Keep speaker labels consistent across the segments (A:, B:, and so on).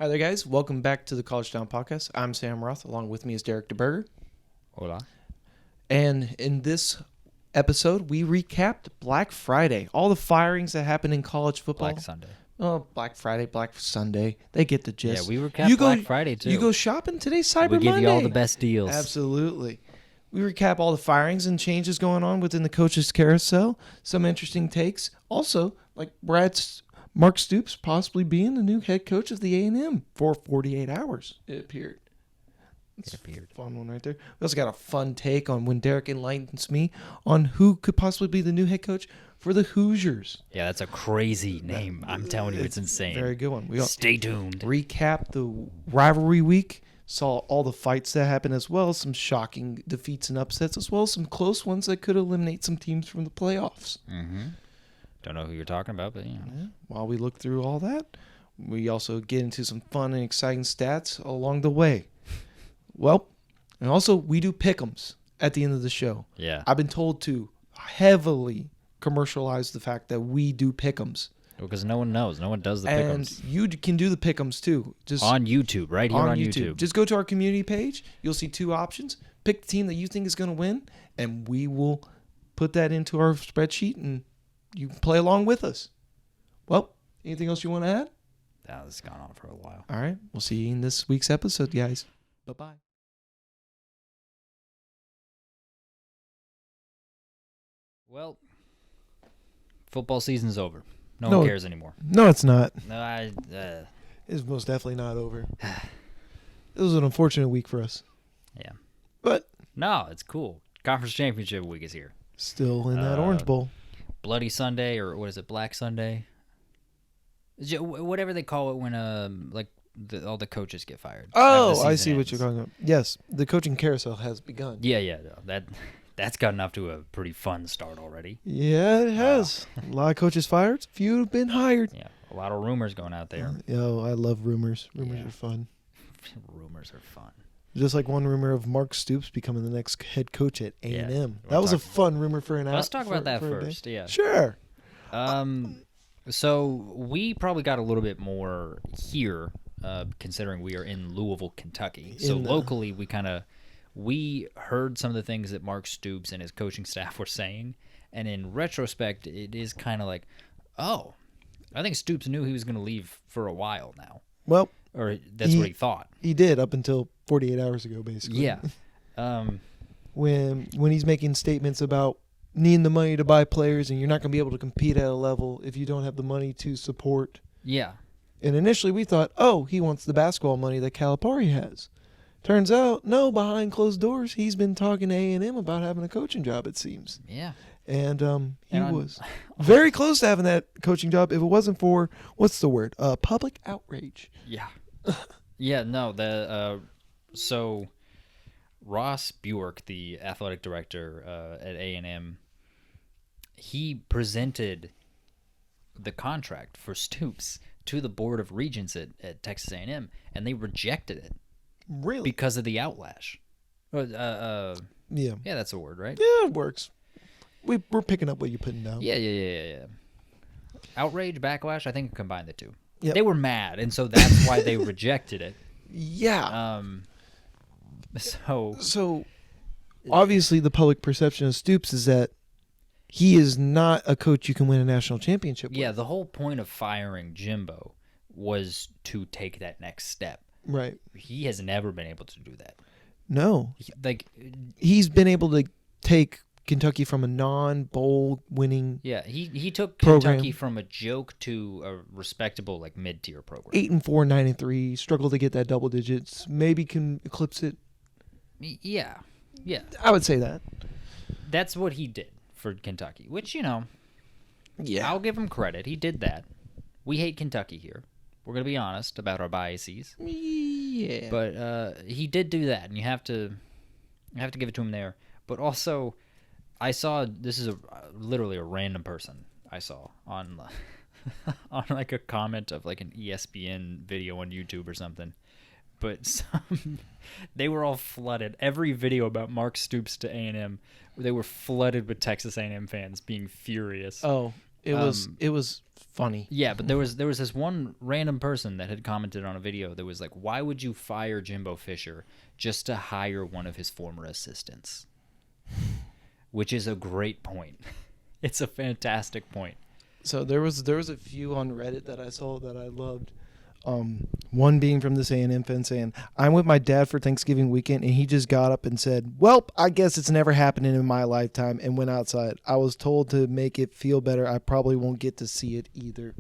A: Hi there, guys. Welcome back to the College Town Podcast. I'm Sam Roth. Along with me is Derek DeBerger.
B: Hola.
A: And in this episode, we recapped Black Friday. All the firings that happened in college football.
B: Black Sunday.
A: Oh, Black Friday, Black Sunday. They get the gist.
B: Yeah, we recapped Black Friday, too.
A: You go shopping today, Cyber Monday.
B: We give you all the best deals.
A: Absolutely. We recap all the firings and changes going on within the coaches carousel. Some interesting takes. Also, like Mark Stoops possibly being the new head coach of the A&M for 48 hours, it appeared. It's a fun one right there. We also got a fun take on when Derek enlightens me on who could possibly be the new head coach for the Hoosiers.
B: Yeah, that's a crazy name. I'm telling you, it's insane.
A: Very good one.
B: Stay tuned.
A: Recap the rivalry week. Saw all the fights that happened, as well as some shocking defeats and upsets, as well as some close ones that could eliminate some teams from the playoffs.
B: Mm-hmm. Don't know who you're talking about, but
A: Yeah. While we look through all that, we also get into some fun and exciting stats along the way. Well, and also we do pick'ems at the end of the show.
B: Yeah.
A: I've been told to heavily commercialize the fact that we do pick'ems.
B: Because no one knows. No one does the
A: And
B: pick'ems.
A: you can do the pick'ems too. Just
B: on YouTube, right here on YouTube.
A: Just go to our community page. You'll see two options. Pick the team that you think is going to win, and we will put that into our spreadsheet, and you can play along with us. Well, anything else you want to add?
B: Yeah, this has gone on for a while.
A: All right. We'll see you in this week's episode, guys. Bye-bye.
B: Well, football season's over. No
A: No.
B: one cares anymore.
A: No, it's not.
B: No,
A: It's most definitely not over. It was an unfortunate week for us.
B: Yeah.
A: But
B: No, it's cool. Conference championship week is here.
A: still in that Orange Bowl.
B: Bloody Sunday, or what is it, Black Sunday? Whatever they call it when all the coaches get fired.
A: Oh,
B: After the
A: I
B: season
A: see what
B: ends.
A: you're talking about. Yes, the coaching carousel has begun.
B: Yeah, no, that's gotten off to a pretty fun start already.
A: Yeah, it has. A lot of coaches fired. A few have been hired.
B: Yeah, a lot of rumors going out there.
A: Yo, I love rumors. Rumors
B: Yeah.
A: are fun.
B: Rumors are fun.
A: Just like one rumor of Mark Stoops becoming the next head coach at A&M.
B: Yeah,
A: That was a fun rumor for an hour.
B: Let's talk about that first. Yeah.
A: Sure.
B: So we probably got a little bit more here, considering we are in Louisville, Kentucky. So locally, we heard some of the things that Mark Stoops and his coaching staff were saying, and in retrospect, it is kind of like, oh, I think Stoops knew he was going to leave for a while now,
A: Well,
B: or that's what he thought.
A: he did up until 48 hours ago, basically.
B: Yeah.
A: When he's making statements about needing the money to buy players and you're not going to be able to compete at a level if you don't have the money to support.
B: Yeah.
A: And initially we thought, oh, he wants the basketball money that Calipari has. Turns out, no, behind closed doors, he's been talking to A&M about having a coaching job, it seems.
B: Yeah.
A: And he was very close to having that coaching job if it wasn't for, what's the word, public outrage.
B: Yeah. Yeah, no, so Ross Bjork, the athletic director at A&M, he presented the contract for Stoops to the Board of Regents at Texas A&M, and they rejected it.
A: Really?
B: Because of the outlash.
A: Yeah.
B: Yeah, that's a word, right?
A: Yeah, it works. We're picking up what you're putting down.
B: Yeah. Outrage, backlash, I think combine the two.
A: Yep.
B: They were mad, and so that's why they rejected it.
A: Yeah.
B: So
A: obviously the public perception of Stoops is that he is not a coach you can win a national championship with.
B: Yeah, the whole point of firing Jimbo was to take that next step.
A: Right.
B: He has never been able to do that.
A: No.
B: Like,
A: He's been able to take Kentucky from a non-bowl winning
B: yeah, he took
A: program.
B: Kentucky from a joke to a respectable, like, mid-tier program.
A: 8-4, 9-3, struggled to get that double digits, maybe can eclipse it.
B: Yeah.
A: I would say that.
B: That's what he did for Kentucky, which,
A: Yeah.
B: I'll give him credit. He did that. We hate Kentucky here. We're going to be honest about our biases.
A: Yeah.
B: But he did do that, and you have to give it to him there. But also, I saw, this is literally a random person I saw on on like a comment of like an ESPN video on YouTube or something. But they were all flooded. Every video about Mark Stoops to A&M, they were flooded with Texas A&M fans being furious.
A: Oh, It was funny.
B: Yeah, but there was this one random person that had commented on a video that was like, "Why would you fire Jimbo Fisher just to hire one of his former assistants?" Which is a great point. It's a fantastic point.
A: So there was a few on Reddit that I saw that I loved. One being from this A&M fan saying, "I'm with my dad for Thanksgiving weekend, and he just got up and said, 'Welp, I guess it's never happening in my lifetime,' and went outside. I was told to make it feel better. I probably won't get to see it either."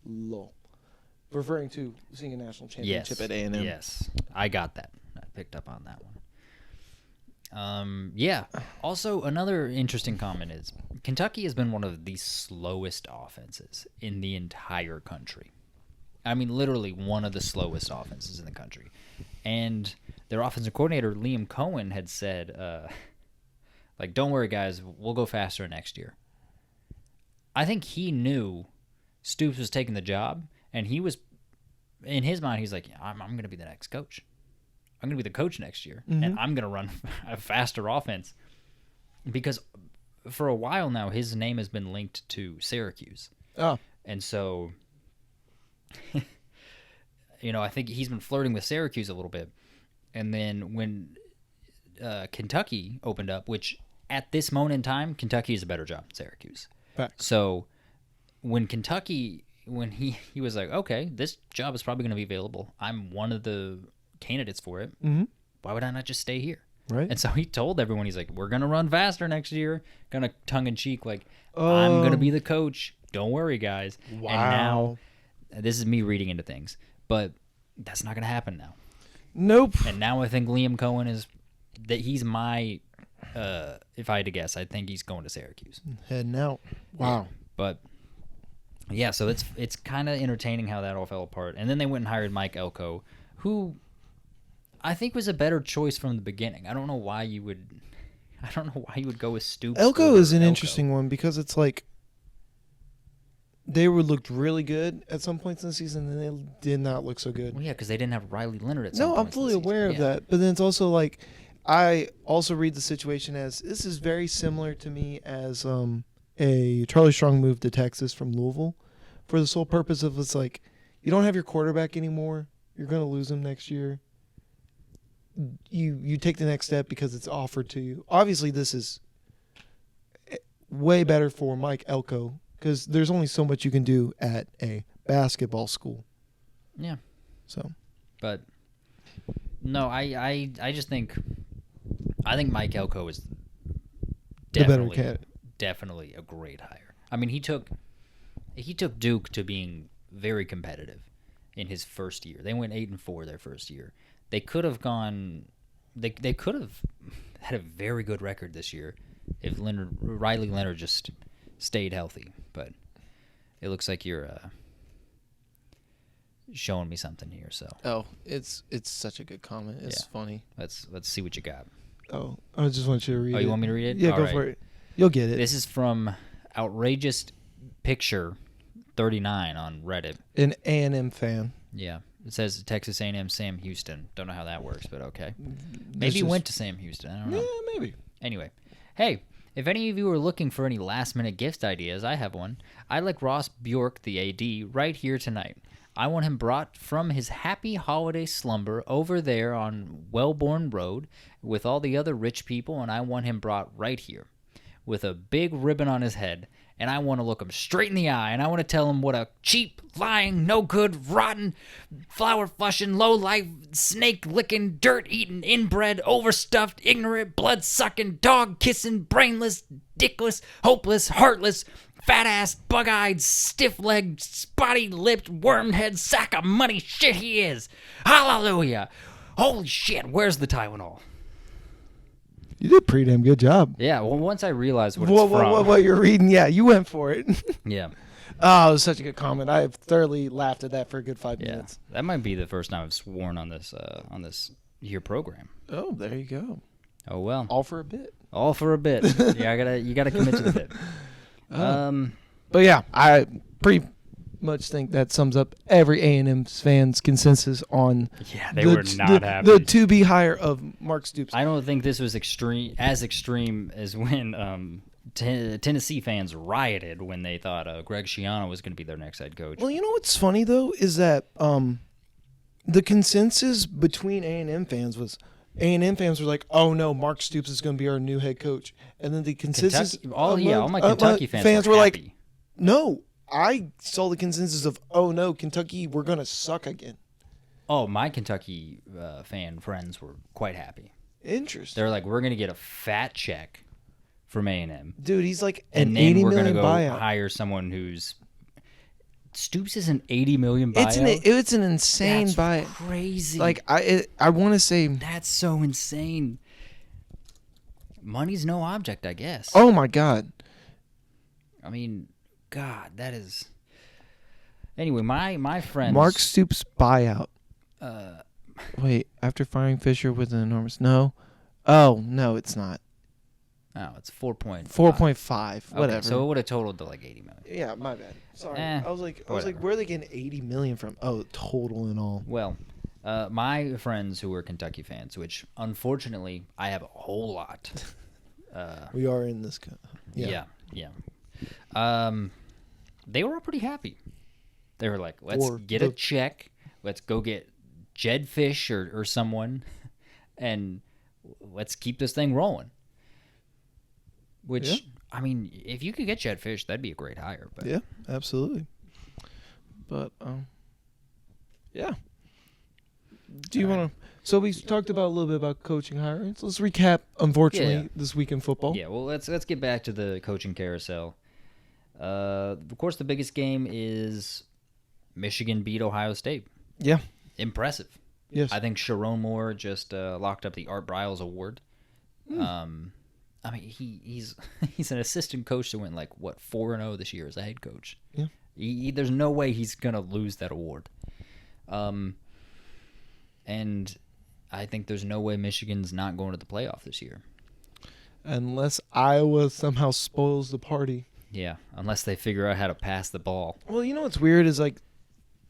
A: Lol. Referring to seeing a national championship at A&M.
B: Yes, I got that. I picked up on that one. Yeah. Also, another interesting comment is Kentucky has been one of the slowest offenses in the entire country. I mean, literally one of the slowest offenses in the country. And their offensive coordinator, Liam Cohen, had said, don't worry, guys, we'll go faster next year. I think he knew Stoops was taking the job, and he was, in his mind, he's like, I'm going to be the next coach. I'm going to be the coach next year, and I'm going to run a faster offense. Because for a while now, his name has been linked to Syracuse.
A: Oh.
B: And so, I think he's been flirting with Syracuse a little bit. And then when Kentucky opened up, which at this moment in time, Kentucky is a better job than Syracuse.
A: Facts.
B: So when he was like, okay, this job is probably going to be available. I'm one of the candidates for it.
A: Mm-hmm.
B: Why would I not just stay here?
A: Right.
B: And so he told everyone, he's like, we're going to run faster next year. Kind of tongue-in-cheek, like, I'm going to be the coach. Don't worry, guys.
A: Wow.
B: And now, this is me reading into things, but that's not going to happen now.
A: Nope.
B: And now I think Liam Cohen he's my, if I had to guess, I think he's going to Syracuse.
A: Heading out. Wow.
B: But, yeah, so it's kind of entertaining how that all fell apart. And then they went and hired Mike Elko, who I think was a better choice from the beginning. I don't know why you would go with Stoops.
A: Elko is an interesting one because it's like they looked really good at some points in the season, and they did not look so good.
B: Well, yeah, because they didn't have Riley Leonard at some
A: No, I'm fully aware of that. But then it's also like I also read the situation as this is very similar to me as a Charlie Strong move to Texas from Louisville for the sole purpose of it's like you don't have your quarterback anymore. You're going to lose him next year. You take the next step because it's offered to you. Obviously, this is way better for Mike Elko because there's only so much you can do at a basketball school.
B: Yeah.
A: So,
B: but no, I just think Mike Elko is definitely a great hire. I mean, he took Duke to being very competitive in his first year. They went 8-4 their first year. They could have gone. They could have had a very good record this year if Riley Leonard just stayed healthy. But it looks like you're showing me something here. So
A: it's such a good comment. It's funny.
B: Let's see what you got.
A: Oh, I just want you to read it.
B: Oh, you want me to read it?
A: Yeah,
B: All
A: go
B: right.
A: for it. You'll get it.
B: This is from Outrageous Picture 39 on Reddit.
A: An A&M fan.
B: Yeah. It says Texas A&M Sam Houston. Don't know how that works, but okay. Maybe he went to Sam Houston. I don't know.
A: Yeah, maybe.
B: Anyway. Hey, if any of you are looking for any last-minute gift ideas, I have one. I like Ross Bjork, the AD, right here tonight. I want him brought from his happy holiday slumber over there on Wellborn Road with all the other rich people, and I want him brought right here with a big ribbon on his head. And I want to look him straight in the eye, and I want to tell him what a cheap, lying, no-good, rotten, flower-flushing, low-life, snake-licking, dirt-eating, inbred, overstuffed, ignorant, blood-sucking, dog-kissing, brainless, dickless, hopeless, heartless, fat-ass, bug-eyed, stiff-legged, spotty-lipped, worm-head sack of money shit he is. Hallelujah. Holy shit, where's the Tylenol?
A: You did a pretty damn good job.
B: Yeah, well, once I realized what it's from.
A: What you're reading, yeah, you went for it.
B: Yeah.
A: Oh, it was such a good comment. I have thoroughly laughed at that for a good 5 minutes.
B: That might be the first time I've sworn on this here program.
A: Oh, there you go.
B: Oh well.
A: All for a bit.
B: All for a bit. Yeah, you gotta commit to the bit.
A: But yeah, I pretty much think that sums up every A&M fan's consensus on
B: they were not happy.
A: The to-be hire of Mark Stoops.
B: I don't think this was extreme as when Tennessee fans rioted when they thought Greg Schiano was going to be their next head coach.
A: Well, you know what's funny though is that the consensus between A&M fans was A&M fans were like, "Oh no, Mark Stoops is going to be our new head coach," and then the consensus,
B: all my Kentucky fans
A: were like,
B: happy.
A: "No." I saw the consensus of, "Oh no, Kentucky, we're going to suck again."
B: Oh, my Kentucky fan friends were quite happy.
A: Interesting.
B: They're like, "We're going to get a fat check from A&M,
A: dude. He's like
B: and
A: an
B: then
A: $80
B: we're going to
A: million
B: go
A: buyout.
B: hire someone who's." Stoops is an $80 million buyout.
A: It's an insane
B: That's
A: buyout.
B: crazy.
A: Like I want to say,
B: that's so insane. Money's no object, I guess.
A: oh my god.
B: I mean, God, that is. Anyway, my friends.
A: Mark Stoops buyout. Wait, after firing Fisher with an enormous no, it's not.
B: Oh, it's 4.5.
A: 4.5, whatever.
B: Okay, so it would have totaled to like 80 million.
A: Yeah, my bad. Sorry,
B: Eh,
A: I was like,
B: whatever.
A: where are they getting 80 million from? Oh, total and all.
B: Well, my friends who were Kentucky fans, which unfortunately I have a whole lot.
A: We are in this.
B: Yeah. They were all pretty happy. They were like, let's get a check. Let's go get Jed Fish or someone, and let's keep this thing rolling. Which,
A: yeah.
B: I mean, if you could get Jed Fish, that'd be a great hire. But
A: Yeah, absolutely. But yeah. Do you want to? So we talked about a little bit about coaching hirings. Let's recap. Unfortunately, this week in football.
B: Yeah, well, let's get back to the coaching carousel. Of course, the biggest game is Michigan beat Ohio State.
A: Yeah.
B: Impressive.
A: Yes.
B: I think Sharon Moore just locked up the Art Briles Award. I mean, he's an assistant coach that went 4-0 this year as a head coach.
A: Yeah.
B: There's no way he's gonna lose that award. And I think there's no way Michigan's not going to the playoff this year.
A: Unless Iowa somehow spoils the party.
B: Yeah, unless they figure out how to pass the ball.
A: Well, you know what's weird is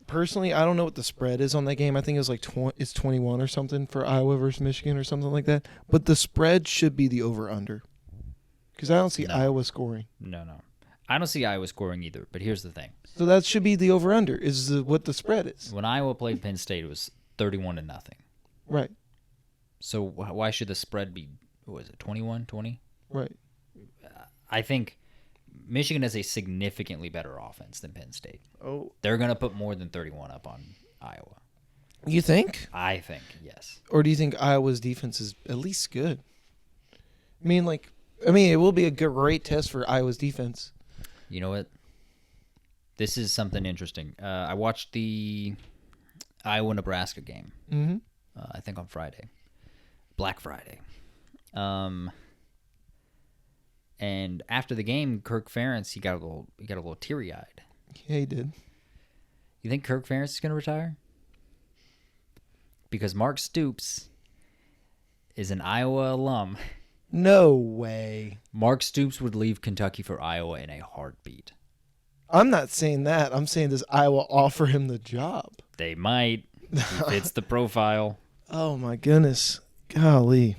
A: personally, I don't know what the spread is on that game. I think it was it's 21 or something for Iowa versus Michigan or something like that. But the spread should be the over-under. Because I don't see Iowa scoring.
B: No. I don't see Iowa scoring either, but here's the thing.
A: So that should be the over-under, is what the spread is.
B: When Iowa played Penn State, it was 31-0.
A: Right.
B: So why should the spread be, what was it, 21, 20?
A: Right.
B: I think Michigan has a significantly better offense than Penn State.
A: Oh.
B: They're going to put more than 31 up on Iowa.
A: You think?
B: I think, yes.
A: Or do you think Iowa's defense is at least good? I mean, it will be a great test for Iowa's defense.
B: You know what? This is something interesting. I watched the Iowa-Nebraska game.
A: Mm-hmm.
B: I think on Friday, Black Friday. And after the game, Kirk Ferentz he got a little teary-eyed.
A: Yeah, he did.
B: You think Kirk Ferentz is going to retire? Because Mark Stoops is an Iowa alum.
A: No way.
B: Mark Stoops would leave Kentucky for Iowa in a heartbeat.
A: I'm not saying that. I'm saying, does Iowa offer him the job?
B: They might. He fits the profile.
A: Oh, my goodness. Golly.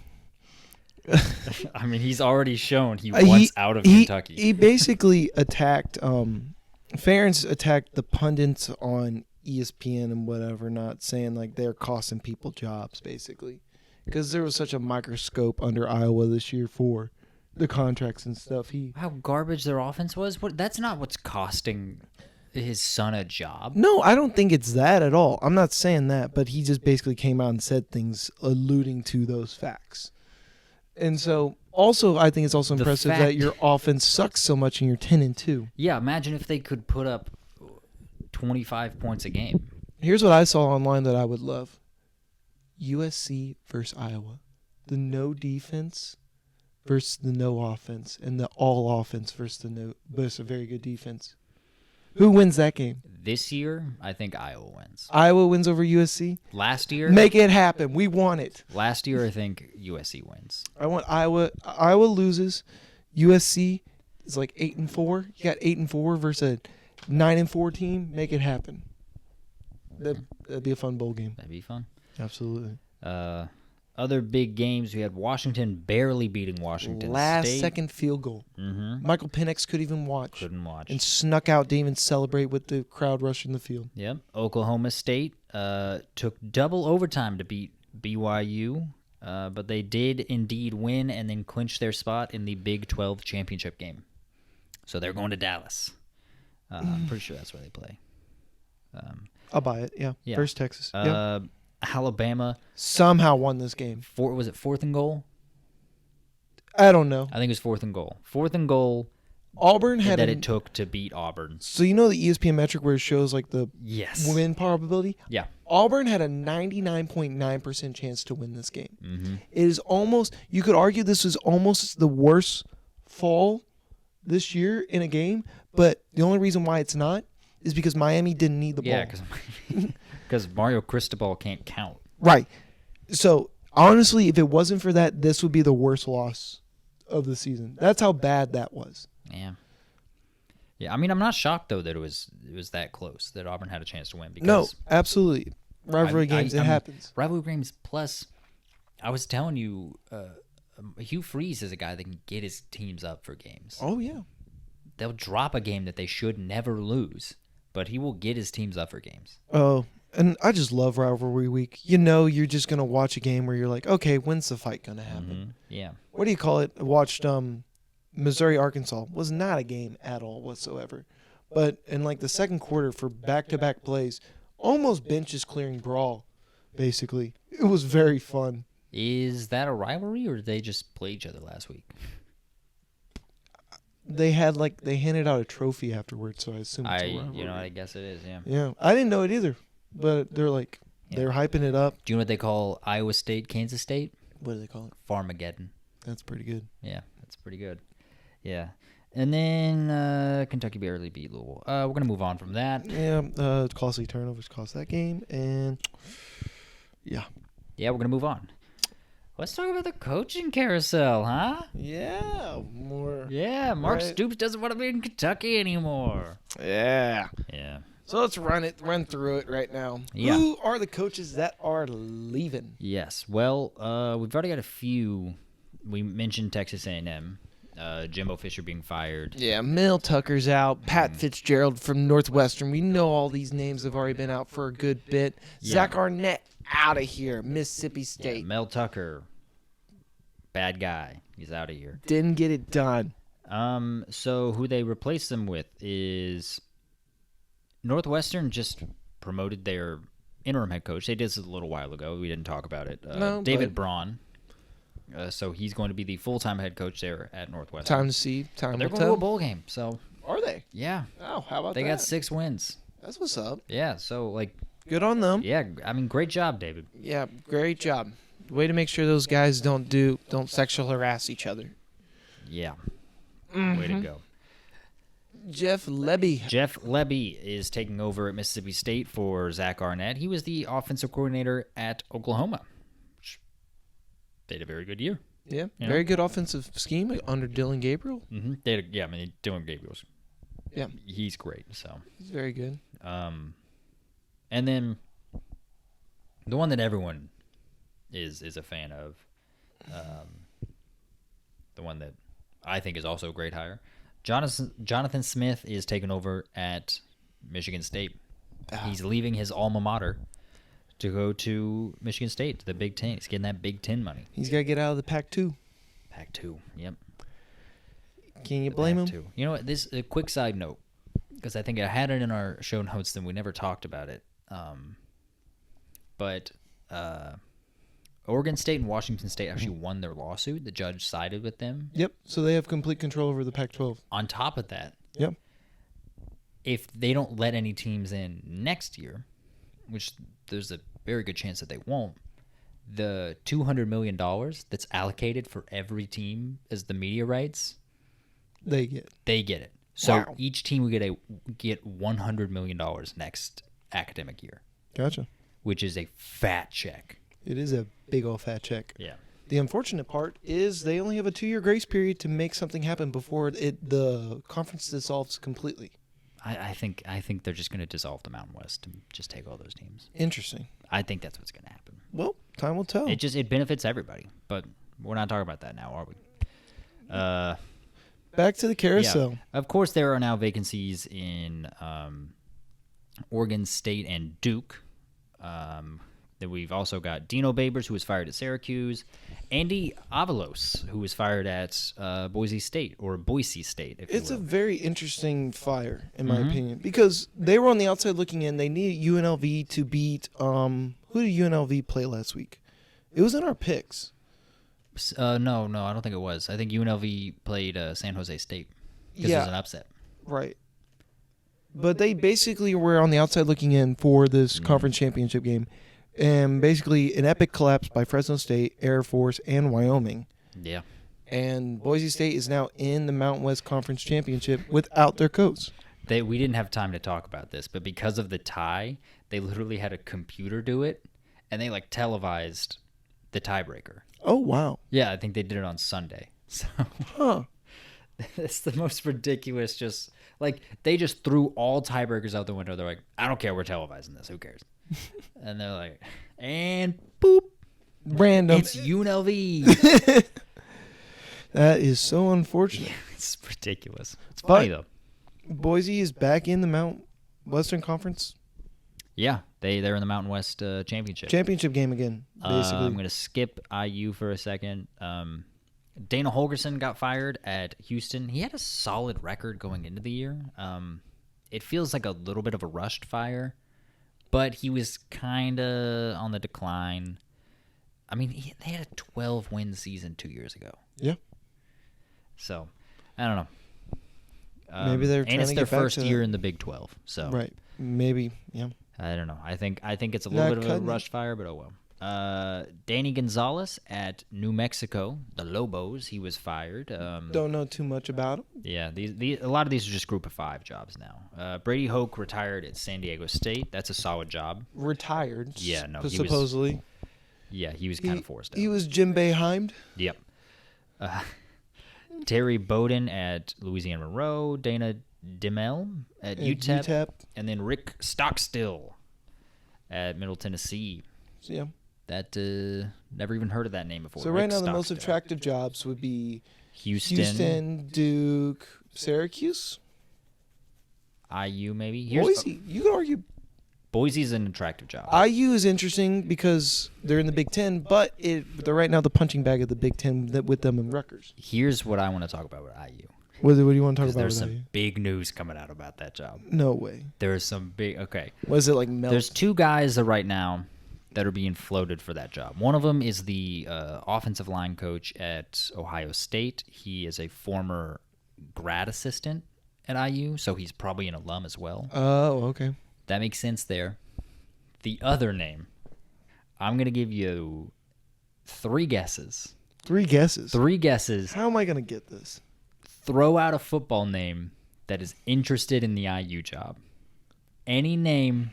B: I mean, he's already shown he wants out of Kentucky.
A: He basically attacked Ferentz attacked the pundits on ESPN and whatever, not saying they're costing people jobs, basically. Because there was such a microscope under Iowa this year for the contracts and stuff.
B: How garbage their offense was? That's not what's costing his son a job.
A: No, I don't think it's that at all. I'm not saying that, but he just basically came out and said things alluding to those facts. And so, also, I think it's also impressive that your offense sucks so much and you're 10-2.
B: Yeah, imagine if they could put up 25 points a game.
A: Here's what I saw online that I would love. USC versus Iowa. The no defense versus the no offense, and the all offense versus a very good defense. Who wins that game?
B: This year, I think Iowa wins.
A: Iowa wins over USC?
B: Last year?
A: Make it happen. We want it.
B: Last year, I think USC wins.
A: I want Iowa. Iowa loses. USC is 8-4. You got 8-4 versus a 9-4 team. Make it happen. That'd be a fun bowl game.
B: That'd be fun.
A: Absolutely.
B: Other big games, we had Washington barely beating Washington
A: Last
B: State.
A: second field goal.
B: Mm-hmm.
A: Michael Penix couldn't even watch.
B: Couldn't watch.
A: And snuck out to even celebrate with the crowd rushing the field.
B: Yep. Oklahoma State took double overtime to beat BYU, but they did indeed win and then clinch their spot in the Big 12 championship game. So they're going to Dallas. I'm pretty sure that's where they play.
A: I'll buy it, yeah. First Texas. Yep.
B: Alabama
A: somehow won this game.
B: Was it 4th and goal?
A: I don't know.
B: I think it was 4th and goal. 4th and goal.
A: Auburn had
B: that it took to beat Auburn.
A: So you know the ESPN metric where it shows like the
B: yes
A: win probability?
B: Yeah.
A: Auburn had a 99.9% chance to win this game.
B: Mm-hmm.
A: It is almost, you could argue this is almost the worst fall this year in a game, but the only reason why it's not is because Miami didn't need the ball.
B: Yeah, because Mario Cristobal can't count.
A: Right. So, honestly, if it wasn't for that, this would be the worst loss of the season. That's how bad that was.
B: Yeah. Yeah, I mean, I'm not shocked, though, that it was that close, that Auburn had a chance to win. Because
A: no, absolutely. Rivalry games, it happens.
B: Rivalry games, plus, I was telling you, Hugh Freeze is a guy that can get his teams up for games.
A: Oh, yeah.
B: They'll drop a game that they should never lose, but he will get his teams up for games.
A: Oh, and I just love rivalry week. You know, you're just going to watch a game where you're like, okay, when's the fight going to happen?
B: Mm-hmm. Yeah.
A: What do you call it? I watched Missouri-Arkansas. Was not a game at all whatsoever. But in like the second quarter for back-to-back plays, almost benches clearing brawl, basically. It was very fun.
B: Is that a rivalry, or did they just play each other last week?
A: They handed out a trophy afterwards, so I assume it's a rivalry.
B: I guess it is, yeah.
A: Yeah, I didn't know it either, but they're hyping it up.
B: Do you know what they call Iowa State, Kansas State?
A: What do they call it?
B: Farmageddon.
A: That's pretty good.
B: Yeah, that's pretty good. Yeah. And then Kentucky barely beat Louisville. We're going to move on from that.
A: Yeah, costly turnovers cost that game, and yeah.
B: Yeah, we're going to move on. Let's talk about the coaching carousel, huh?
A: Yeah, more.
B: Yeah, Mark Stoops doesn't want to be in Kentucky anymore.
A: Yeah.
B: Yeah.
A: So let's run through it right now.
B: Yeah.
A: Who are the coaches that are leaving?
B: Yes. Well, we've already got a few. We mentioned Texas A&M. Jimbo Fisher being fired.
A: Yeah, Mel Tucker's out. Pat Fitzgerald from Northwestern. We know all these names have already been out for a good bit.
B: Yeah.
A: Zach Arnett out of here. Mississippi State.
B: Yeah, Mel Tucker, bad guy. He's out of here.
A: Didn't get it done.
B: So who they replaced them with is Northwestern just promoted their interim head coach. They did this a little while ago. We didn't talk about it. David Braun. So he's going to be the full-time head coach there at Northwestern.
A: Time to see. Time
B: They're
A: to
B: going
A: tell.
B: to a bowl game. So
A: Are they?
B: yeah,
A: Oh, how about
B: they
A: that?
B: got 6 wins.
A: That's what's up.
B: Yeah, so like,
A: Good on them.
B: yeah, I mean, great job, David.
A: Yeah, great job. Way to make sure those guys don't sexual harass each other.
B: Yeah, way to go.
A: Jeff Lebby.
B: Jeff Lebby is taking over at Mississippi State for Zach Arnett. He was the offensive coordinator at Oklahoma. They had a very good year.
A: Yeah,
B: Yeah.
A: very good offensive scheme under Dylan Gabriel.
B: Mm-hmm. I mean, Dylan Gabriel's.
A: Yeah,
B: he's great. So,
A: he's very good.
B: and then the one that everyone is a fan of, the one that I think is also a great hire, Jonathan Smith is taking over at Michigan State. He's leaving his alma mater to go to Michigan State, to the Big Ten. He's getting that Big Ten money.
A: He's got to get out of the Pac-2.
B: Pac-2, yep.
A: Can you blame him?
B: Pac-2. You know what? This a quick side note, because I think I had it in our show notes, and we never talked about it. But Oregon State and Washington State actually won their lawsuit. The judge sided with them.
A: Yep. So they have complete control over the Pac-12.
B: On top of that,
A: Yep.
B: if they don't let any teams in next year, which there's a very good chance that they won't, the $200 million that's allocated for every team as the media rights,
A: They get.
B: it. So
A: Wow.
B: each team will get $100 million next academic year,
A: Gotcha.
B: which is a fat check.
A: It is a big old fat check.
B: Yeah.
A: The unfortunate part is they only have a 2-year grace period to make something happen before the conference dissolves completely.
B: I think they're just going to dissolve the Mountain West and just take all those teams.
A: Interesting.
B: I think that's what's going to happen.
A: Well, Time will tell.
B: It benefits everybody, but we're not talking about that now, are we?
A: Back to the carousel.
B: Yeah. Of course, there are now vacancies in Oregon State and Duke. Then we've also got Dino Babers, who was fired at Syracuse, Andy Avalos, who was fired at Boise State,
A: It's a very interesting fire, in my opinion, because they were on the outside looking in. They needed UNLV to beat. Who did UNLV play last week? It was in our picks.
B: No, I don't think it was. I think UNLV played San Jose State because it was an upset.
A: Right. But they basically were on the outside looking in for this conference championship game. And basically an epic collapse by Fresno State, Air Force, and Wyoming.
B: Yeah.
A: And Boise State is now in the Mountain West Conference Championship without their coach.
B: We didn't have time to talk about this, but because of the tie, they literally had a computer do it, and they televised the tiebreaker.
A: Oh, wow.
B: Yeah, I think they did it on Sunday. So it's the most ridiculous. Just they just threw all tiebreakers out the window. They're like, I don't care. We're televising this. Who cares? And they're like, and boop,
A: random.
B: It's UNLV.
A: That is so unfortunate.
B: Yeah, it's ridiculous. It's funny though.
A: Boise is back in the Mount Western Conference.
B: Yeah, they're in the Mountain West championship
A: game again. Basically,
B: I'm gonna skip IU for a second. Dana Holgerson got fired at Houston. He had a solid record going into the year. It feels like a little bit of a rushed fire, but he was kind of on the decline. I mean, they had a 12-win season 2 years ago.
A: Yeah.
B: So, I don't know.
A: Maybe they're trying
B: and it's
A: to
B: their
A: get back
B: first
A: to
B: year in the Big 12. So
A: right. Maybe. Yeah.
B: I don't know. I think it's a little bit of a rushed fire, but oh well. Danny Gonzalez at New Mexico, the Lobos. He was fired.
A: Don't know too much about him.
B: Yeah, a lot of these are just Group of 5 jobs now. Brady Hoke retired at San Diego State. That's a solid job.
A: Retired.
B: Yeah, no,
A: supposedly.
B: He was kind of forced out.
A: He was Jim Boeheim.
B: Yep. Terry Bowden at Louisiana Monroe. Dana Demel at UTEP. And then Rick Stockstill at Middle Tennessee.
A: So, yeah.
B: That never even heard of that name before.
A: So right now the most attractive jobs would be
B: Houston,
A: Duke, Syracuse,
B: IU maybe.
A: Boise. You could argue
B: Boise's an attractive job.
A: IU is interesting because they're in the Big Ten, but they're right now the punching bag of the Big Ten with them and Rutgers.
B: Here's what I want to talk about with IU.
A: What do you want to talk about?
B: There's some big news coming out about that job.
A: No way.
B: There's some big. Okay.
A: Was it like Mel?
B: There's 2 guys right now that are being floated for that job. One of them is the offensive line coach at Ohio State. He is a former grad assistant at IU, so he's probably an alum as well.
A: Oh, okay.
B: That makes sense there. The other name, I'm going to give you 3 guesses.
A: 3 guesses?
B: 3 guesses.
A: How am I going to get this?
B: Throw out a football name that is interested in the IU job. Any name,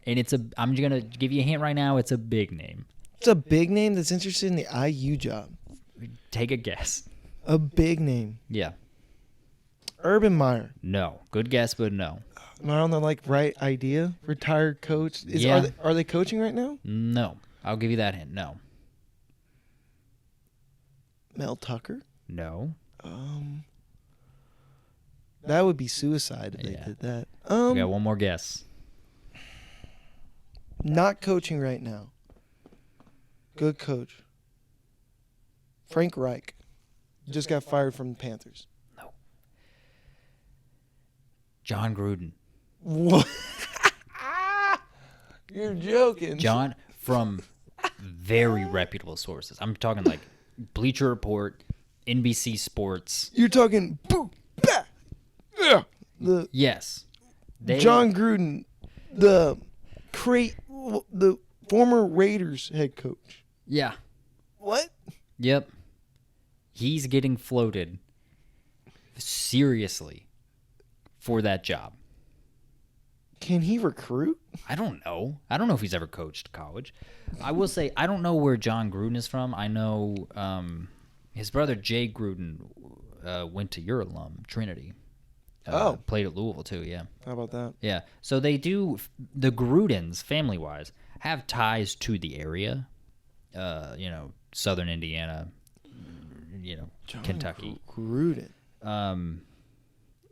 B: and I'm going to give you a hint right now, it's a big name.
A: It's a big name that's interested in the IU job.
B: Take a guess.
A: A big name.
B: Yeah.
A: Urban Meyer.
B: No. Good guess, but no.
A: Am I on the right idea? Retired coach.
B: Yeah.
A: Are they coaching right now?
B: No. I'll give you that hint. No.
A: Mel Tucker?
B: No.
A: That would be suicide if they did that.
B: We got one more guess.
A: Not coaching right now. Good coach. Frank Reich. Just got fired from the Panthers.
B: No. Jon Gruden.
A: What? You're joking.
B: John, from very reputable sources. I'm talking like Bleacher Report, NBC Sports.
A: You're talking
B: Yes.
A: Jon Gruden, the former Raiders head coach.
B: Yeah.
A: What?
B: Yep. He's getting floated seriously for that job.
A: Can he recruit?
B: I don't know. I don't know if he's ever coached college. I will say I don't know where Jon Gruden is from. I know his brother Jay Gruden went to your alum, Trinity. Played at Louisville too, yeah.
A: How about that?
B: Yeah. So they do, the Grudens, family-wise, have ties to the area. Southern Indiana,
A: Jon
B: Kentucky.
A: Gruden.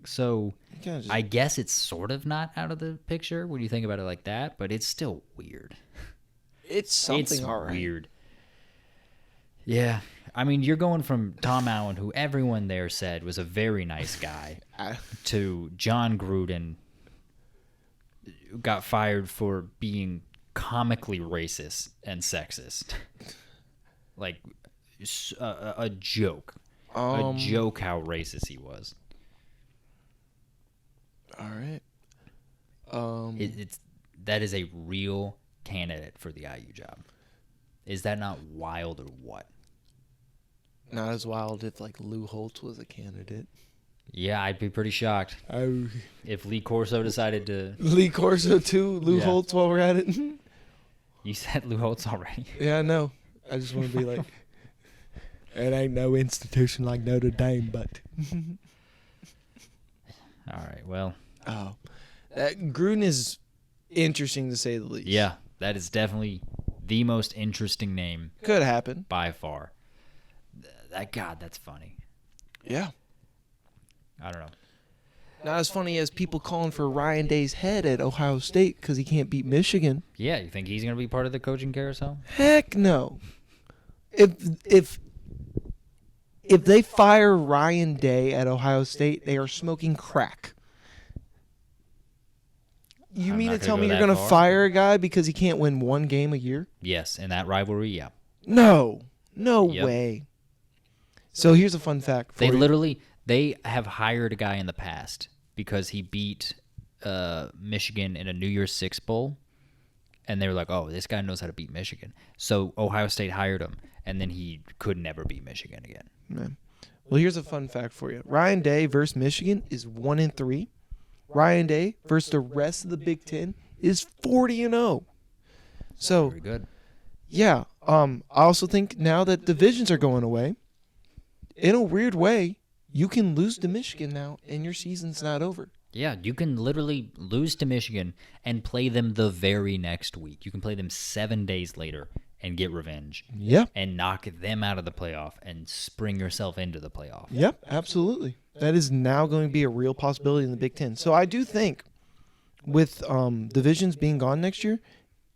B: So
A: You kinda just-
B: I guess it's sort of not out of the picture when you think about it like that, but it's still weird.
A: it's something
B: It's
A: all right.
B: weird. Yeah. I mean, you're going from Tom Allen, who everyone there said was a very nice guy, to Jon Gruden, who got fired for being comically racist and sexist. Like, a joke. A joke how racist he was.
A: All right.
B: That is a real candidate for the IU job. Is that not wild or what?
A: Not as wild if like Lou Holtz was a candidate.
B: Yeah, I'd be pretty shocked if Lee Corso decided to.
A: Lee Corso too. Lou
B: Yeah.
A: Holtz while we're at it.
B: You said Lou Holtz already.
A: Yeah, I know. I just want to be like, it ain't no institution like Notre Dame, but.
B: All right. Well.
A: Oh, Gruden is interesting to say the least.
B: Yeah, that is definitely the most interesting name
A: Could happen.
B: by far. That's funny.
A: Yeah.
B: I don't know.
A: Not as funny as people calling for Ryan Day's head at Ohio State because he can't beat Michigan.
B: Yeah, you think he's gonna be part of the coaching carousel?
A: Heck no. If they fire Ryan Day at Ohio State, they are smoking crack. You
B: I'm
A: mean
B: not
A: to
B: gonna
A: tell
B: go
A: me you're
B: that
A: going to
B: far.
A: fire a guy because he can't win one game a year?
B: Yes, in that rivalry, yeah.
A: No. No
B: Yep.
A: way. So here's a fun fact for you.
B: They have hired a guy in the past because he beat Michigan in a New Year's Six bowl, and they were like, "Oh, this guy knows how to beat Michigan." So Ohio State hired him, and then he could never beat Michigan again.
A: Man. Well, here's a fun fact for you. Ryan Day versus Michigan is 1-3. Ryan Day versus the rest of the Big Ten is 40-0. So
B: Very good.
A: yeah, I also think now that divisions are going away, in a weird way, you can lose to Michigan now, and your season's not over.
B: Yeah, you can literally lose to Michigan and play them the very next week. You can play them 7 days later and get revenge
A: Yeah.
B: and knock them out of the playoff and spring yourself into the playoff.
A: Yep, absolutely. That is now going to be a real possibility in the Big Ten. So I do think with divisions being gone next year,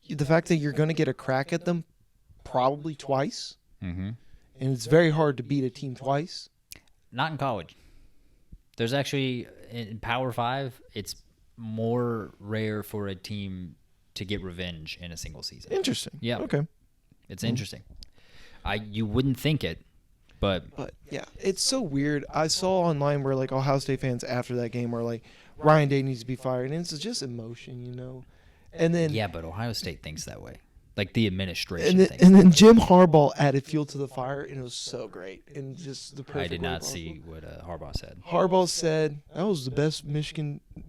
A: the fact that you're going to get a crack at them probably twice,
B: Mm-hmm.
A: and it's very hard to beat a team twice.
B: Not in college. There's actually, in Power 5, it's more rare for a team to get revenge in a single season.
A: Interesting.
B: Yeah.
A: Okay.
B: It's interesting. You wouldn't think it, but
A: But yeah, it's so weird. I saw online where like Ohio State fans after that game were like, Ryan Day needs to be fired, and it's just emotion, you know. And then
B: yeah, but Ohio State thinks that way. Like the administration
A: and then,
B: thinks.
A: and then Jim Harbaugh added fuel to the fire, and it was so great. And just the perfect.
B: I did
A: way
B: not
A: possible.
B: see what Harbaugh said.
A: Harbaugh said that was the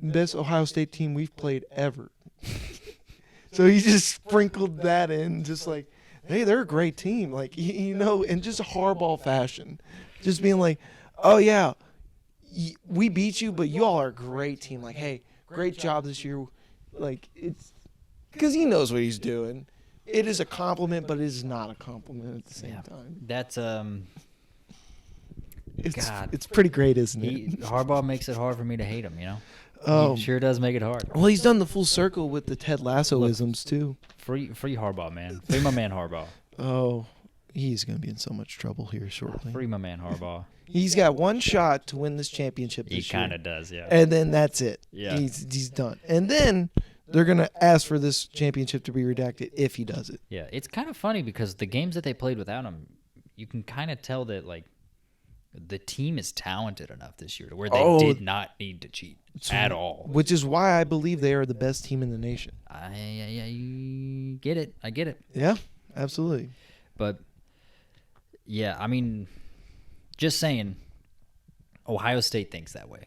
A: best Ohio State team we've played ever. So he just sprinkled that in, just like, hey, they're a great team, like you know, in just a Harbaugh fashion, just being like, oh yeah, we beat you, but you all are a great team. Like, hey, great job this year. Like it's because he knows what he's doing. It is a compliment, but it is not a compliment at the same
B: Yeah.
A: time.
B: That's
A: It's
B: God.
A: it's pretty great, isn't it?
B: Harbaugh makes it hard for me to hate him. You know,
A: Oh.
B: he sure does make it hard.
A: Well, he's done the full circle with the Ted Lasso-isms too.
B: Free Harbaugh, man. Free my man Harbaugh.
A: Oh, he's going to be in so much trouble here shortly.
B: Free my man Harbaugh.
A: He's got one shot to win this championship
B: He
A: this year.
B: kind of does, yeah.
A: And then that's it.
B: Yeah.
A: He's done. And then they're going to ask for this championship to be redacted if he does it.
B: Yeah, it's kind of funny because the games that they played without him, you can kind of tell that like the team is talented enough this year to where they did not need to cheat at all.
A: Which is why I believe they are the best team in the nation.
B: I get it. I get it.
A: Yeah, absolutely.
B: But yeah, I mean, just saying, Ohio State thinks that way.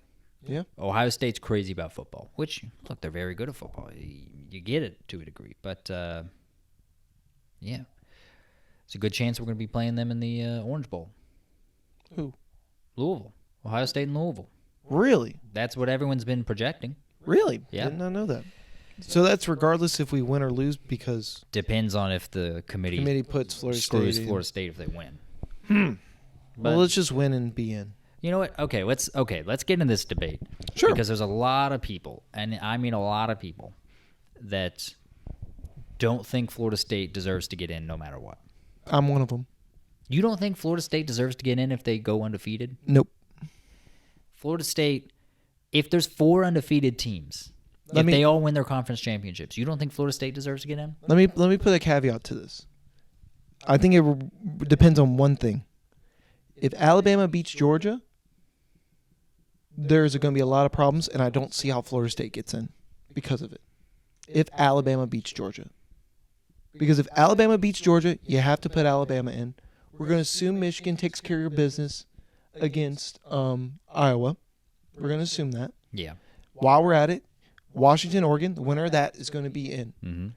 A: Yeah.
B: Ohio State's crazy about football, which, look, they're very good at football. You get it to a degree. But, yeah, it's a good chance we're going to be playing them in the Orange Bowl.
A: Who?
B: Louisville. Ohio State and Louisville.
A: Really?
B: That's what everyone's been projecting.
A: Really?
B: Yeah.
A: Did not know that. So that's regardless if we win or lose because
B: Depends on if the committee
A: puts Florida
B: screws
A: State in.
B: Florida State if they win.
A: Well, let's just win and be in.
B: You know what? Okay, let's get into this debate.
A: Sure.
B: Because there's a lot of people, and I mean a lot of people, that don't think Florida State deserves to get in no matter what.
A: I'm one of them.
B: You don't think Florida State deserves to get in if they go undefeated?
A: Nope.
B: Florida State, if there's 4 undefeated teams, they all win their conference championships, you don't think Florida State deserves to get in?
A: Let me put a caveat to this. I think it depends on one thing. If Alabama beats Georgia, there's going to be a lot of problems, and I don't see how Florida State gets in because of it. If Alabama beats Georgia. Because if Alabama beats Georgia, you have to put Alabama in. We're going to assume Michigan takes care of business against Iowa. We're going to assume that.
B: Yeah.
A: While we're at it, Washington, Oregon, the winner of that is going to be in.
B: Mm-hmm.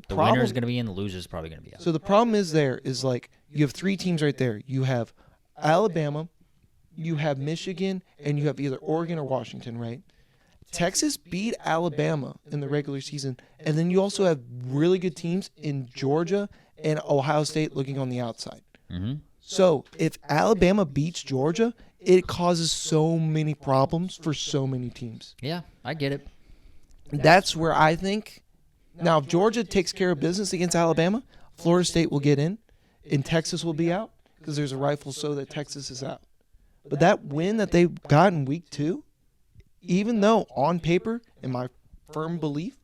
B: The winner is going to be in, the loser is probably going to be out.
A: So the problem is like you have 3 teams right there. You have Alabama, you have Michigan, and you have either Oregon or Washington, right? Texas beat Alabama in the regular season, and then you also have really good teams in Georgia and Ohio State looking on the outside.
B: Mm-hmm.
A: So if Alabama beats Georgia, it causes so many problems for so many teams.
B: Yeah, I get it.
A: That's where I think. Now, if Georgia takes care of business against Alabama, Florida State will get in, and Texas will be out because there's a rightful so that Texas is out. But that win that they got in week 2, even though on paper, in my firm belief,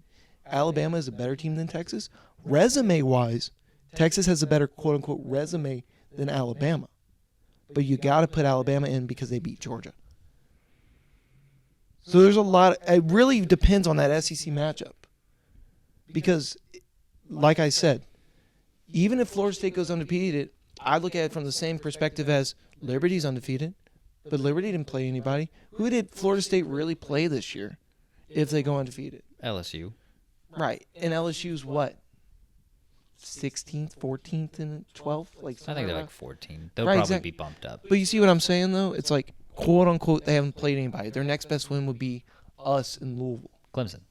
A: Alabama is a better team than Texas, resume-wise, Texas has a better quote-unquote resume than Alabama. But you got to put Alabama in because they beat Georgia. So there's a lot. It really depends on that SEC matchup. Because, like I said, even if Florida State goes undefeated, I look at it from the same perspective as Liberty's undefeated, but Liberty didn't play anybody. Who did Florida State really play this year if they go undefeated?
B: LSU.
A: Right. And LSU's what? 16th, 14th, and 12th?
B: I think they're like 14. They'll
A: Right,
B: probably
A: exactly.
B: be bumped up.
A: But you see what I'm saying, though? It's like, quote unquote, they haven't played anybody. Their next best win would be us in Louisville.
B: Clemson.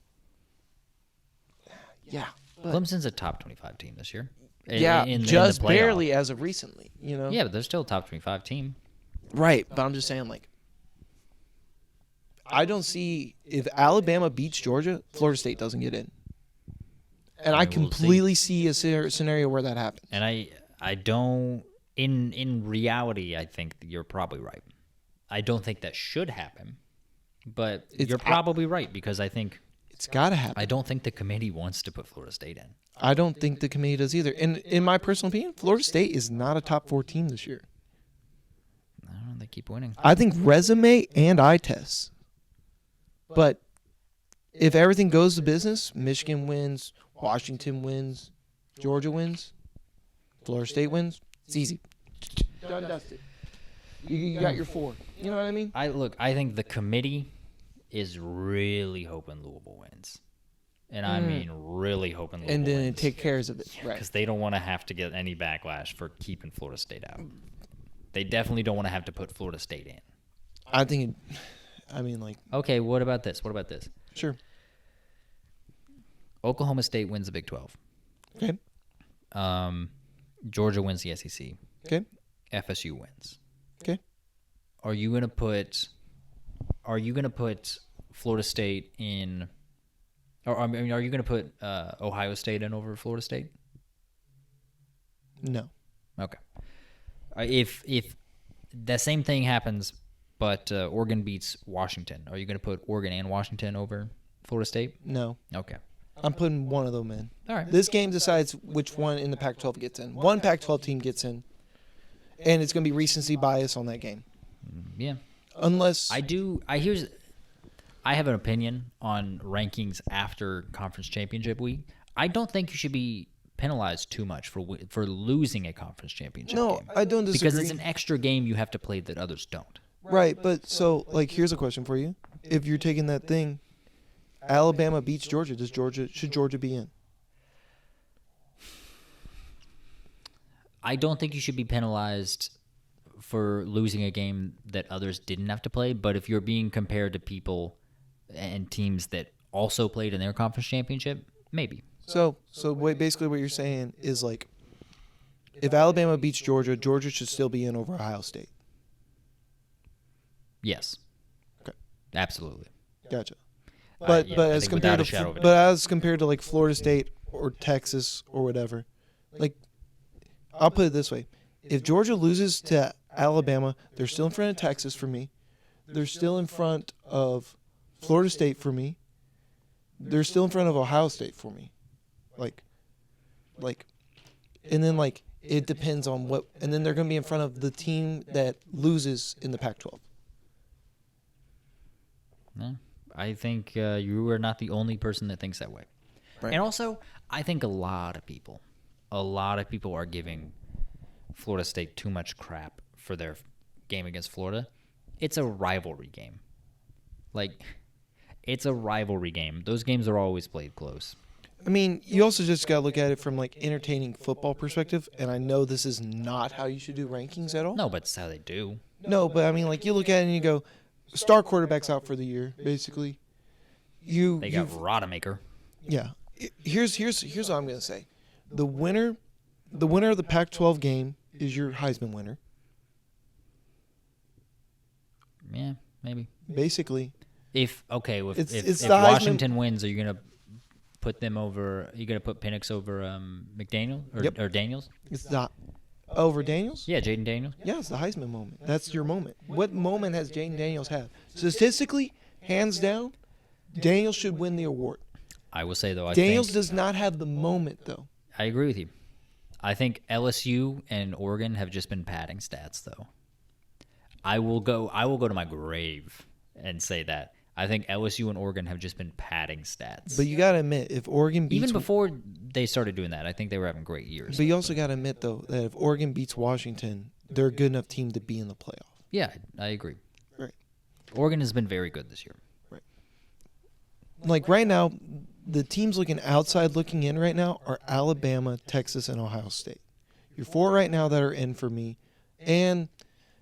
A: Yeah.
B: Clemson's a top 25 team this year.
A: Just
B: the playoff.
A: barely as of recently, you know?
B: Yeah, but they're still a top 25 team.
A: Right, but I'm just saying, like, I don't see if Alabama beats Georgia, Florida State doesn't get in. And I completely see a scenario where that happens.
B: And I don't, in reality, I think you're probably right. I don't think that should happen, but you're probably right because I think
A: it's got to happen.
B: I don't think the committee wants to put Florida State in.
A: I don't think the committee does either. And in my personal opinion, Florida State is not a top 4 team this year.
B: I don't know. They keep winning.
A: I think resume and eye tests. But if everything goes to business, Michigan wins, Washington wins, Georgia wins, Florida State wins, it's easy. Done, dusted. You got your 4. You know what I mean?
B: I think the committee is really hoping Louisville wins. And I mean really hoping Louisville
A: and then
B: wins.
A: it take cares of it. Right.
B: Because they don't want to have to get any backlash for keeping Florida State out. They definitely don't want to have to put Florida State in.
A: I think
B: Okay, what about this?
A: Sure.
B: Oklahoma State wins the Big 12.
A: Okay.
B: Georgia wins the SEC.
A: Okay.
B: FSU wins.
A: Okay.
B: Are you gonna put Florida State in? Or I mean, are you gonna put Ohio State in over Florida State?
A: No.
B: Okay. If the same thing happens, but Oregon beats Washington, are you gonna put Oregon and Washington over Florida State?
A: No.
B: Okay.
A: I'm putting one of them in.
B: All right.
A: This game decides which one in the Pac-12 gets in. One Pac-12 team gets in, and it's going to be recency bias on that game.
B: Yeah.
A: Unless
B: I have an opinion on rankings after conference championship week. I don't think you should be penalized too much for losing a conference championship game.
A: No, I don't disagree.
B: Because it's an extra game you have to play that others don't.
A: Right, but so here's a question for you: if you're taking that thing, Alabama beats Georgia, should Georgia be in?
B: I don't think you should be penalized for losing a game that others didn't have to play, but if you're being compared to people and teams that also played in their conference championship, maybe.
A: So basically what you're saying is like, if Alabama beats Georgia, Georgia should still be in over Ohio State.
B: Yes.
A: Okay.
B: Absolutely.
A: Gotcha. But
B: Yeah,
A: but
B: I
A: as
B: think
A: compared
B: without a
A: to
B: shadow of a
A: but as compared to like Florida State or Texas or whatever, like I'll put it this way: if Georgia loses to Alabama, they're still in front of Texas for me. They're still in front of Florida State for me. They're still in front of Ohio State for me. Like, and then like it depends on what, and then they're going to be in front of the team that loses in the Pac-12.
B: Yeah. I think you are not the only person that thinks that way.
A: Right.
B: And also, I think a lot of people are giving Florida State too much crap for their game against Florida. It's a rivalry game. Like, it's a rivalry game. Those games are always played close.
A: I mean, you also just got to look at it from like entertaining football perspective, and I know this is not how you should do rankings at all.
B: No, but it's how they do.
A: No, but I mean, like you look at it and you go, star quarterback's out for the year, basically.
B: They got Rodemaker.
A: Yeah. Here's what I'm gonna say. The winner of the Pac-12 game is your Heisman winner.
B: Yeah, maybe.
A: Basically.
B: If
A: It's
B: if
A: the
B: Washington wins, are you gonna put them over? Are you gonna put Penix over McDaniel or Daniels?
A: It's not over Daniels.
B: Yeah, Jaden Daniels.
A: Yeah, it's the Heisman moment. That's your moment. What moment has Jaden Daniels had? Statistically, hands down, Daniels should win the award.
B: I will say though,
A: Daniels does not have the moment though.
B: I agree with you. I think LSU and Oregon have just been padding stats though. I will go to my grave and say that. I think LSU and Oregon have just been padding stats.
A: But you got to admit, if Oregon beats...
B: Even before they started doing that, I think they were having great years.
A: But you also got to admit, though, that if Oregon beats Washington, they're a good enough team to be in the playoff.
B: Yeah, I agree.
A: Right.
B: Oregon has been very good this year.
A: Right. Like right now, the teams looking in right now are Alabama, Texas, and Ohio State. Your four right now that are in for me. And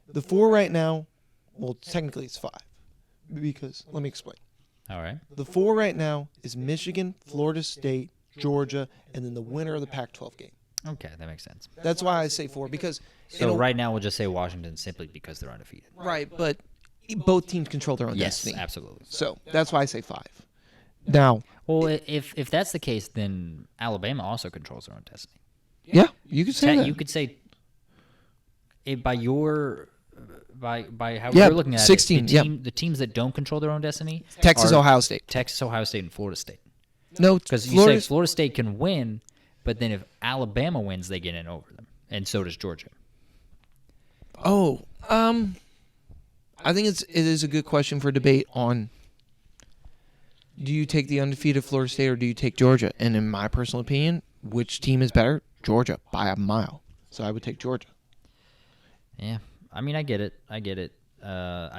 A: the four right now, well, technically it's five. Because, let me explain.
B: All right.
A: The four right now is Michigan, Florida State, Georgia, and then the winner of the Pac-12 game.
B: Okay, that makes sense.
A: That's why I say four, because...
B: So right now we'll just say Washington simply because they're undefeated.
A: Right, but both teams control their own destiny.
B: Yes, absolutely.
A: So that's why I say five. Now...
B: Well, if that's the case, then Alabama also controls their own destiny.
A: Yeah, you could say that.
B: You could say it by how
A: Yeah,
B: you're looking at
A: 16,
B: it. The teams that don't control their own destiny
A: Texas,
B: are
A: Ohio State.
B: Texas, Ohio State, and Florida State.
A: No,
B: Because you say Florida State can win, but then if Alabama wins, they get in over them, and so does Georgia.
A: Oh, I think it is a good question for debate on, do you take the undefeated Florida State or do you take Georgia? And in my personal opinion, which team is better? Georgia, by a mile. So I would take Georgia.
B: Yeah, I mean, I get it. I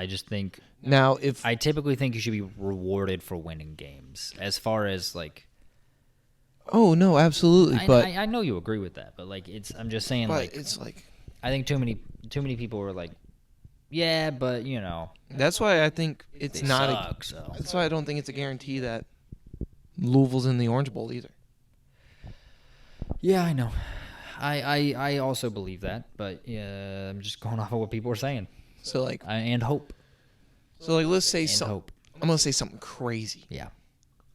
B: just think
A: Now,
B: I typically think you should be rewarded for winning games. As far as like,
A: oh no, absolutely,
B: I know you agree with that, but like I'm just saying,
A: but
B: like
A: it's like
B: I think too many people were like, yeah, but you know,
A: that's why I think it's
B: they
A: not.
B: suck,
A: That's why I don't think it's a guarantee that Louisville's in the Orange Bowl either.
B: Yeah, I know. I also believe that, but I'm just going off of what people are saying.
A: So like,
B: And hope.
A: so like, let's say
B: And
A: something.
B: hope.
A: I'm gonna say something crazy,
B: Yeah.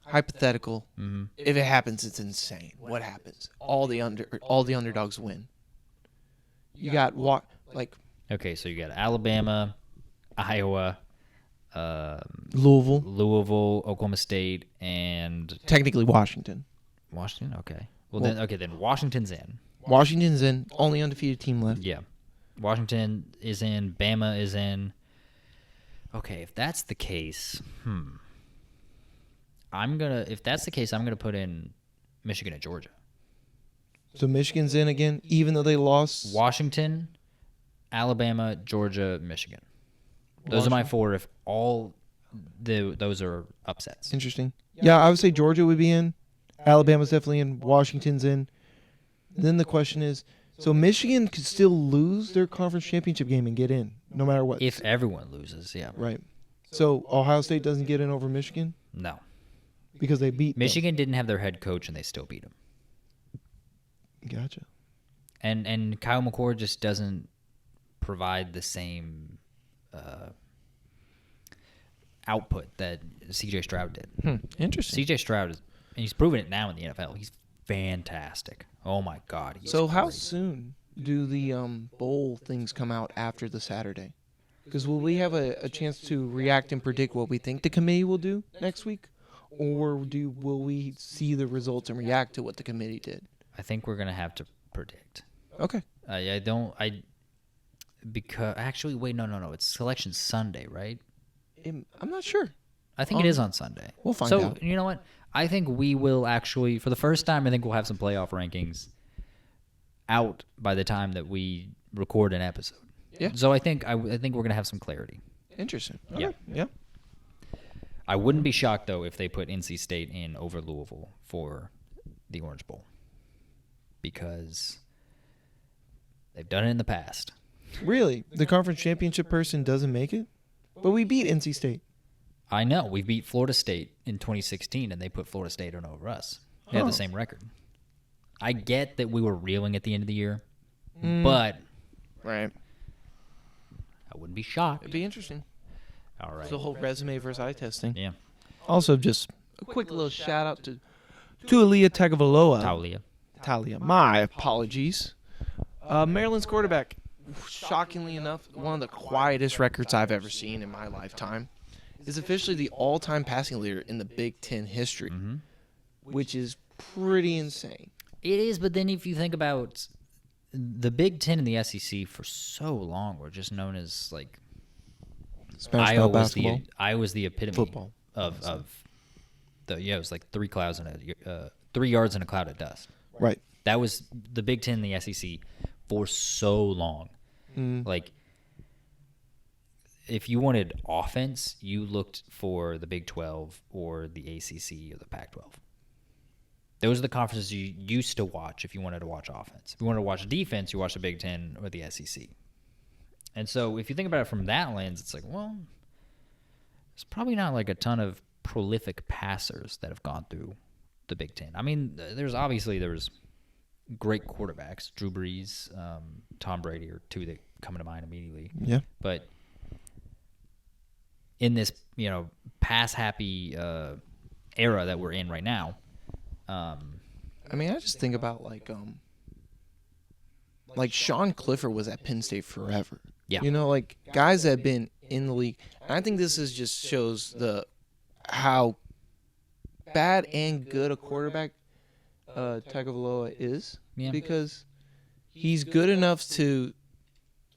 A: hypothetical.
B: Mm-hmm.
A: If it happens, it's insane. What happens? All the underdogs win. You got
B: Okay, so you got Alabama, Iowa,
A: Louisville,
B: Oklahoma State, and
A: technically Washington.
B: Washington. Okay. Then Washington's in.
A: Washington's in, only undefeated team left.
B: Yeah. Washington is in. Bama is in. Okay, if that's the case, if that's the case, I'm gonna put in Michigan and Georgia.
A: So Michigan's in again, even though they lost.
B: Washington, Alabama, Georgia, Michigan. Those are my four. If all those are upsets.
A: Interesting. Yeah, I would say Georgia would be in. Alabama's definitely in. Washington's in. Then the question is, so Michigan could still lose their conference championship game and get in, no matter what.
B: If everyone loses, yeah.
A: Right. So Ohio State doesn't get in over Michigan?
B: No.
A: because they beat
B: Michigan didn't have their head coach, and they still beat them.
A: them. Gotcha.
B: And Kyle McCord just doesn't provide the same output that C.J. Stroud did.
A: Interesting.
B: C.J. Stroud and he's proven it now in the NFL. He's fantastic. Oh my God.
A: So how soon do the bowl things come out after the Saturday? Because will we have a chance to react and predict what we think the committee will do next week, or will we see the results and react to what the committee did?
B: I think we're gonna have to predict.
A: Okay.
B: Because actually, wait, no. It's Selection Sunday, right?
A: I'm not sure.
B: I think it is on Sunday.
A: We'll find out.
B: So you know what? I think we will actually, for the first time, I think we'll have some playoff rankings out by the time that we record an episode.
A: Yeah.
B: So I think we're gonna have some clarity.
A: Interesting.
B: Yeah.
A: Okay. Yeah.
B: I wouldn't be shocked though if they put NC State in over Louisville for the Orange Bowl, because they've done it in the past.
A: Really? The conference championship person doesn't make it? But we beat NC State.
B: I know. We beat Florida State in 2016, and they put Florida State on over us. They had the same record. I get that we were reeling at the end of the year, but
A: Right.
B: I wouldn't be shocked.
A: It'd be interesting.
B: All right.
A: The whole resume versus eye testing.
B: Yeah.
A: Also, just a quick little shout out to Aaliyah Tagovailoa. Talia. My apologies. Maryland's quarterback, shockingly enough, one of the quietest records I've ever seen in my lifetime, is officially the all-time passing leader in the Big Ten history, which is pretty insane.
B: It is, but then if you think about the Big Ten and the SEC for so long were just known as like Iowa's the epitome
A: Football.
B: of the it was like 3 yards in a cloud of dust.
A: Right.
B: That was the Big Ten and the SEC for so long. Like, if you wanted offense, you looked for the Big 12 or the ACC or the Pac-12. Those are the conferences you used to watch if you wanted to watch offense. If you wanted to watch defense, you watched the Big 10 or the SEC. And so if you think about it from that lens, it's like, well, there's probably not like a ton of prolific passers that have gone through the Big 10. I mean, there was great quarterbacks. Drew Brees, Tom Brady are two that come to mind immediately.
A: Yeah.
B: But in this, pass-happy era that we're in right now,
A: I mean, I just think about like Sean Clifford was at Penn State forever.
B: Yeah.
A: Like guys that have been in the league. And I think this just shows how bad and good a quarterback Tagovailoa is.
B: Yeah.
A: Because he's good enough to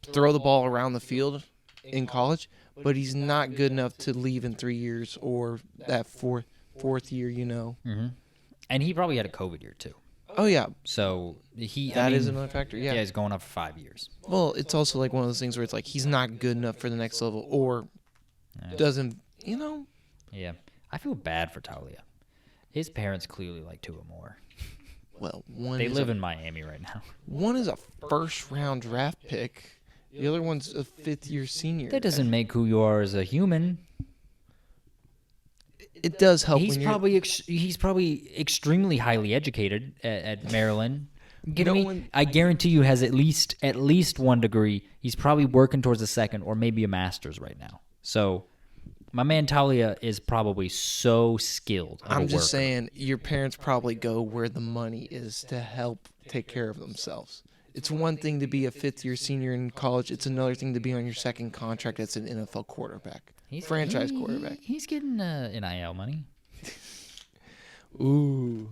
A: throw the ball around the field in college, but he's not good enough to leave in 3 years or that fourth year,
B: Mm-hmm. And he probably had a COVID year too.
A: Oh, yeah.
B: So
A: That is another factor, yeah.
B: Yeah, he's going up for 5 years.
A: Well, it's also like one of those things where it's like he's not good enough for the next level or doesn't,
B: Yeah. I feel bad for Talia. His parents clearly like Tua more.
A: Well,
B: They live in Miami right now.
A: One is a first-round draft pick. The other one's a fifth-year senior.
B: That doesn't make who you are as a human.
A: It does help.
B: He's probably extremely highly educated at Maryland. I guarantee you has at least 1 degree. He's probably working towards a second or maybe a master's right now. So my man Talia is probably so skilled.
A: I'm just saying your parents probably go where the money is to help take care of themselves. It's one thing to be a fifth-year senior in college. It's another thing to be on your second contract as an NFL quarterback, franchise quarterback.
B: He's getting NIL money.
A: Ooh.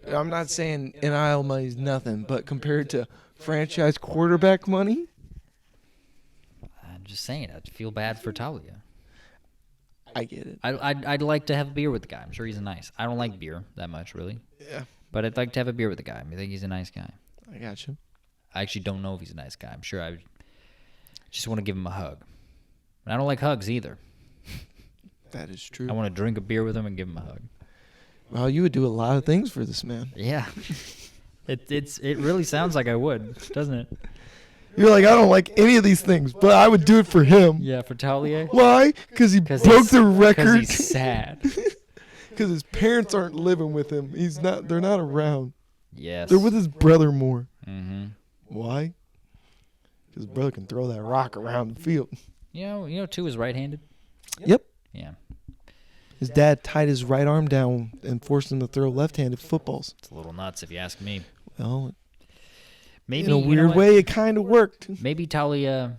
A: I'm not saying NIL money is nothing, but compared to franchise quarterback money?
B: I'm just saying, I feel bad for Talia.
A: I get it.
B: I'd like to have a beer with the guy. I'm sure he's nice. I don't like beer that much, really.
A: Yeah.
B: But I'd like to have a beer with the guy. I think he's a nice guy.
A: I got you.
B: I actually don't know if he's a nice guy. I'm sure I just want to give him a hug. And I don't like hugs either.
A: That is true.
B: I want to drink a beer with him and give him a hug.
A: Well, you would do a lot of things for this man.
B: Yeah. It really sounds like I would, doesn't it?
A: You're like, I don't like any of these things, but I would do it for him.
B: Yeah, for Talia.
A: Why? Because he broke the record.
B: Because he's sad.
A: Because his parents aren't living with him. They're not around.
B: Yes.
A: They're with his brother more.
B: Mm-hmm.
A: Why? Because his brother can throw that rock around the field.
B: You know, too is right-handed.
A: Yep.
B: Yeah.
A: His dad tied his right arm down and forced him to throw left-handed footballs.
B: It's a little nuts if you ask me.
A: Well,
B: Maybe
A: in a weird way, it kind of worked.
B: Maybe Talia,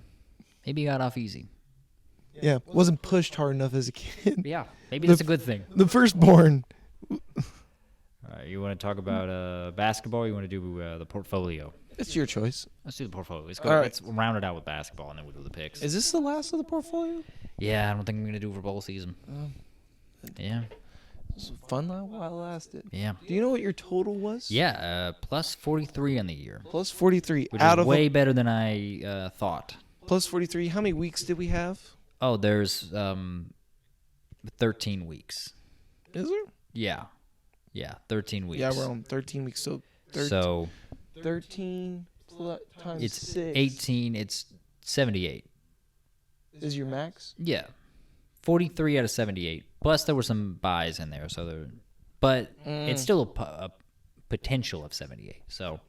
B: maybe got off easy.
A: Yeah, wasn't pushed hard enough as a kid.
B: Yeah, maybe that's a good thing.
A: The firstborn.
B: All right, you want to talk about basketball? Or you want to do the portfolio?
A: It's your choice.
B: Let's do the portfolio. Let's go.
A: All right.
B: Let's round it out with basketball, and then we'll do the picks.
A: Is this the last of the portfolio?
B: Yeah, I don't think I'm gonna do it for bowl season. Yeah.
A: It was fun while it lasted.
B: Yeah.
A: Do you know what your total was?
B: Yeah, plus 43 on the year.
A: Plus 43.
B: Which
A: out
B: is
A: of
B: way better than I thought.
A: plus 43. How many weeks did we have?
B: Oh, there's 13 weeks.
A: Is there?
B: Yeah. Yeah, 13 weeks.
A: Yeah, we're on 13 weeks. So 13 times
B: it's
A: 6
B: 18, it's 78.
A: is your max?
B: Yeah. 43 out of 78. Plus there were some buys in there, but it's still a potential of 78. So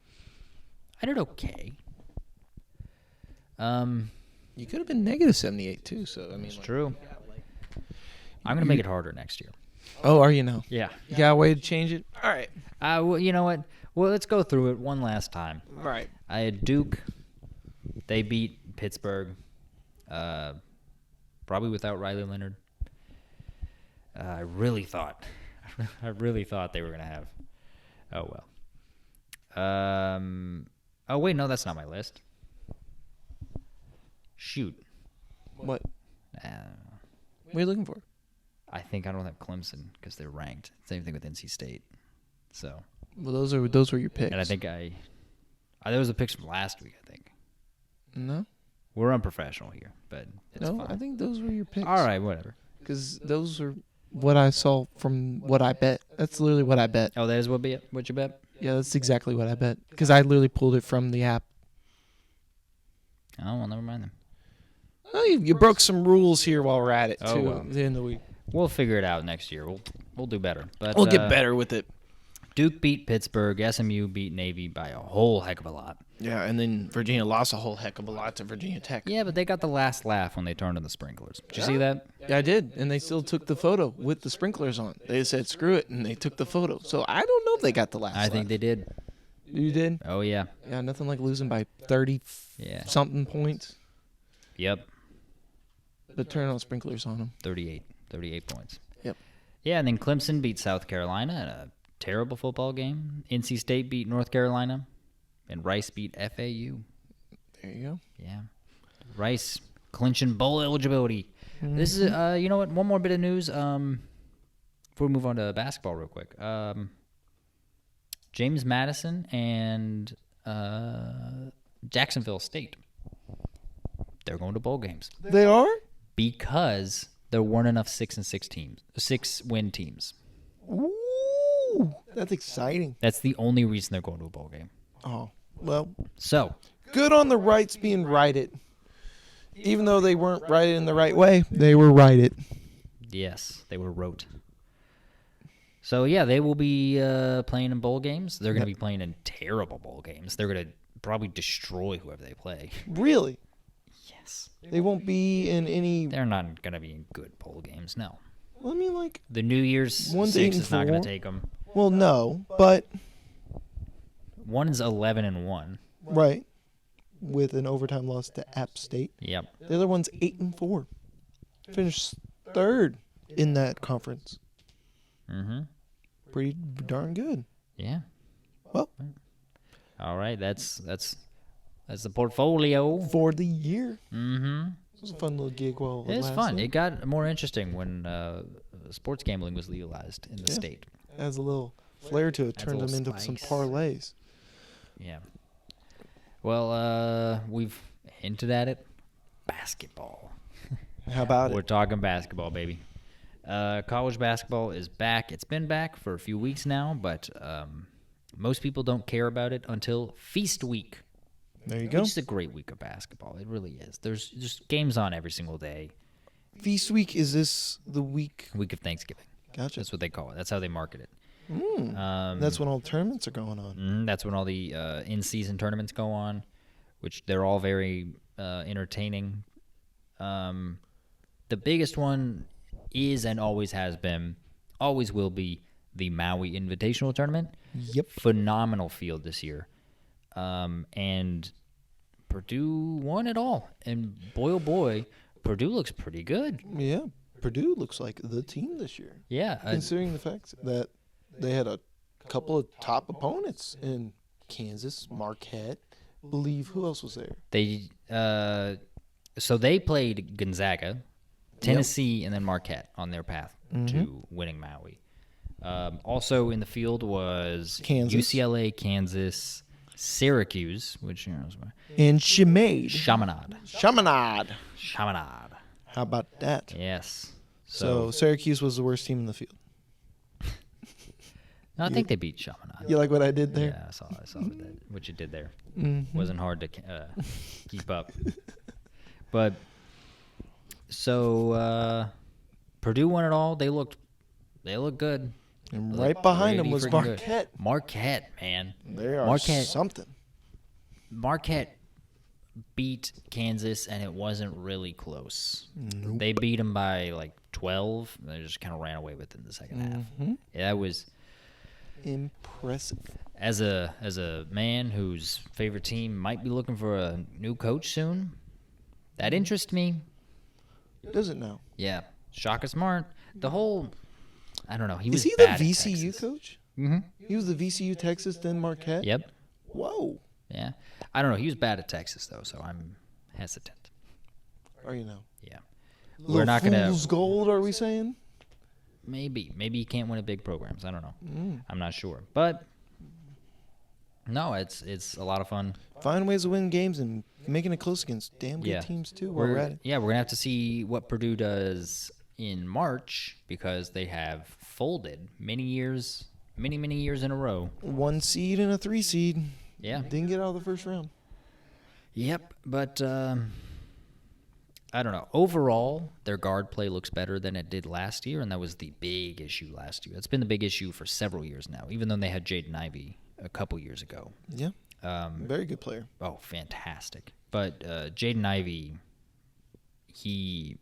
B: I did okay.
A: You could have been negative 78 too. So I mean,
B: It's true. I'm gonna make it harder next year.
A: Oh, are you now?
B: Yeah.
A: You got a way to change it? All right.
B: Well, you know what? Well, let's go through it one last time.
A: All right.
B: I had Duke. They beat Pittsburgh. Probably without Riley Leonard. I really thought they were gonna have. Oh well. Oh wait, no, that's not my list. Shoot.
A: What? What are you looking for?
B: I think I don't have Clemson because they're ranked. Same thing with NC State. So.
A: Well, those were your picks.
B: And I think those were the picks from last week. I think.
A: No.
B: We're unprofessional here, but it's
A: No,
B: fine.
A: I think those were your picks.
B: All right, whatever.
A: Because those are what I saw from what I bet. That's literally what I bet.
B: Oh, that is what you bet?
A: Yeah, that's exactly what I bet. Because I literally pulled it from the app.
B: Oh, well, never mind then.
A: Oh, you broke some rules here while we're at it,
B: Oh,
A: too,
B: well.
A: at the end of the week.
B: We'll figure it out next year. We'll do better. But
A: We'll get better with it.
B: Duke beat Pittsburgh. SMU beat Navy by a whole heck of a lot.
A: Yeah, and then Virginia lost a whole heck of a lot to Virginia Tech.
B: Yeah, but they got the last laugh when they turned on the sprinklers. Did you see that?
A: Yeah, I did, and they still took the photo with the sprinklers on. They said, screw it, and they took the photo. So I don't know if they got the last
B: I think they did.
A: You did?
B: Oh, yeah.
A: Yeah, nothing like losing by 30-something points.
B: Yep.
A: But turn on sprinklers on them.
B: 38 points.
A: Yep.
B: Yeah, and then Clemson beat South Carolina in a terrible football game. NC State beat North Carolina, and Rice beat FAU.
A: There you go.
B: Yeah. Rice clinching bowl eligibility. Mm-hmm. This is, you know what, one more bit of news before we move on to basketball real quick. James Madison and Jacksonville State, they're going to bowl games.
A: They are?
B: Because there weren't enough 6-win teams.
A: Ooh, that's exciting.
B: That's the only reason they're going to a bowl game.
A: Oh, well.
B: So.
A: Good on the rights being righted. Even though they weren't righted in the right way, they were righted.
B: Yes, they were wrote. So, yeah, they will be playing in bowl games. They're going to be playing in terrible bowl games. They're going to probably destroy whoever they play.
A: Really?
B: Yes.
A: They won't be in any...
B: They're not going to be in good bowl games, no.
A: Well, I mean, like...
B: The New Year's 6 is not going to take them.
A: Well, no, but...
B: One is 11-1.
A: Right. With an overtime loss to App State.
B: Yep.
A: The other one's 8-4. Finished third in that conference.
B: Mm-hmm.
A: Pretty darn good.
B: Yeah.
A: Well.
B: All right, that's the portfolio.
A: For the year.
B: Mm-hmm.
A: It was a fun little gig while
B: it was fun. It got more interesting when sports gambling was legalized in the state.
A: Adds a little flair to it. Turned them into
B: spice.
A: some parlays.
B: Yeah. Well, we've hinted at it. Basketball.
A: How about
B: We're
A: it?
B: talking basketball, baby. College basketball is back. It's been back for a few weeks now, but most people don't care about it until Feast Week.
A: There you go.
B: Which is a great week of basketball. It really is. There's just games on every single day.
A: Feast Week, is this the week?
B: Week of Thanksgiving.
A: Gotcha.
B: That's what they call it. That's how they market it.
A: That's when all the tournaments are going on.
B: That's when all the in-season tournaments go on, which they're all very entertaining. The biggest one is and always has been, always will be, the Maui Invitational Tournament.
A: Yep.
B: Phenomenal field this year. And Purdue won it all. And boy, oh boy, Purdue looks pretty good.
A: Yeah. Purdue looks like the team this year.
B: Yeah.
A: Considering the fact that they had a couple of top opponents in Kansas, Marquette. Believe who else was there?
B: So they played Gonzaga, Tennessee, and then Marquette on their path to winning Maui. Also in the field was
A: Kansas.
B: UCLA, Kansas, Syracuse, which
A: And Chaminade.
B: Chaminade.
A: How about that?
B: Yes.
A: So Syracuse was the worst team in the field.
B: No, I think they beat Chaminade.
A: You like what I did there?
B: Yeah, I saw what you did there. Wasn't hard to keep up. But so Purdue won it all. They looked good.
A: And right behind them was
B: freaking
A: Marquette.
B: Good. Marquette, man.
A: They are
B: Marquette,
A: something.
B: Marquette beat Kansas, and it wasn't really close.
A: Nope.
B: They beat them by like 12. They just kind of ran away with it in the second half. Yeah, that was
A: impressive.
B: As a man whose favorite team might be looking for a new coach soon, that interests me.
A: Does it now?
B: Yeah, Shaka Smart. The whole, I don't know.
A: Is he the VCU coach?
B: Mm-hmm.
A: He was the VCU Texas, then Marquette?
B: Yep.
A: Whoa.
B: Yeah. I don't know. He was bad at Texas, though, so I'm hesitant.
A: Are you now?
B: Yeah.
A: We're not going to. Fool's gold, are we saying?
B: Maybe. Maybe he can't win at big programs. I don't know. I'm not sure. But, no, it's a lot of fun.
A: Find ways to win games and making it close against damn good teams, too, while we're at it.
B: Yeah, we're going to have to see what Purdue does in March because they have folded many years in a row.
A: 1 seed and a 3 seed.
B: Yeah.
A: Didn't get out of the first round.
B: Yep, but I don't know. Overall, their guard play looks better than it did last year, and that was the big issue last year. That's been the big issue for several years now, even though they had Jaden Ivey a couple years ago.
A: Yeah. Very good player.
B: Oh, fantastic. But Jaden Ivey, he's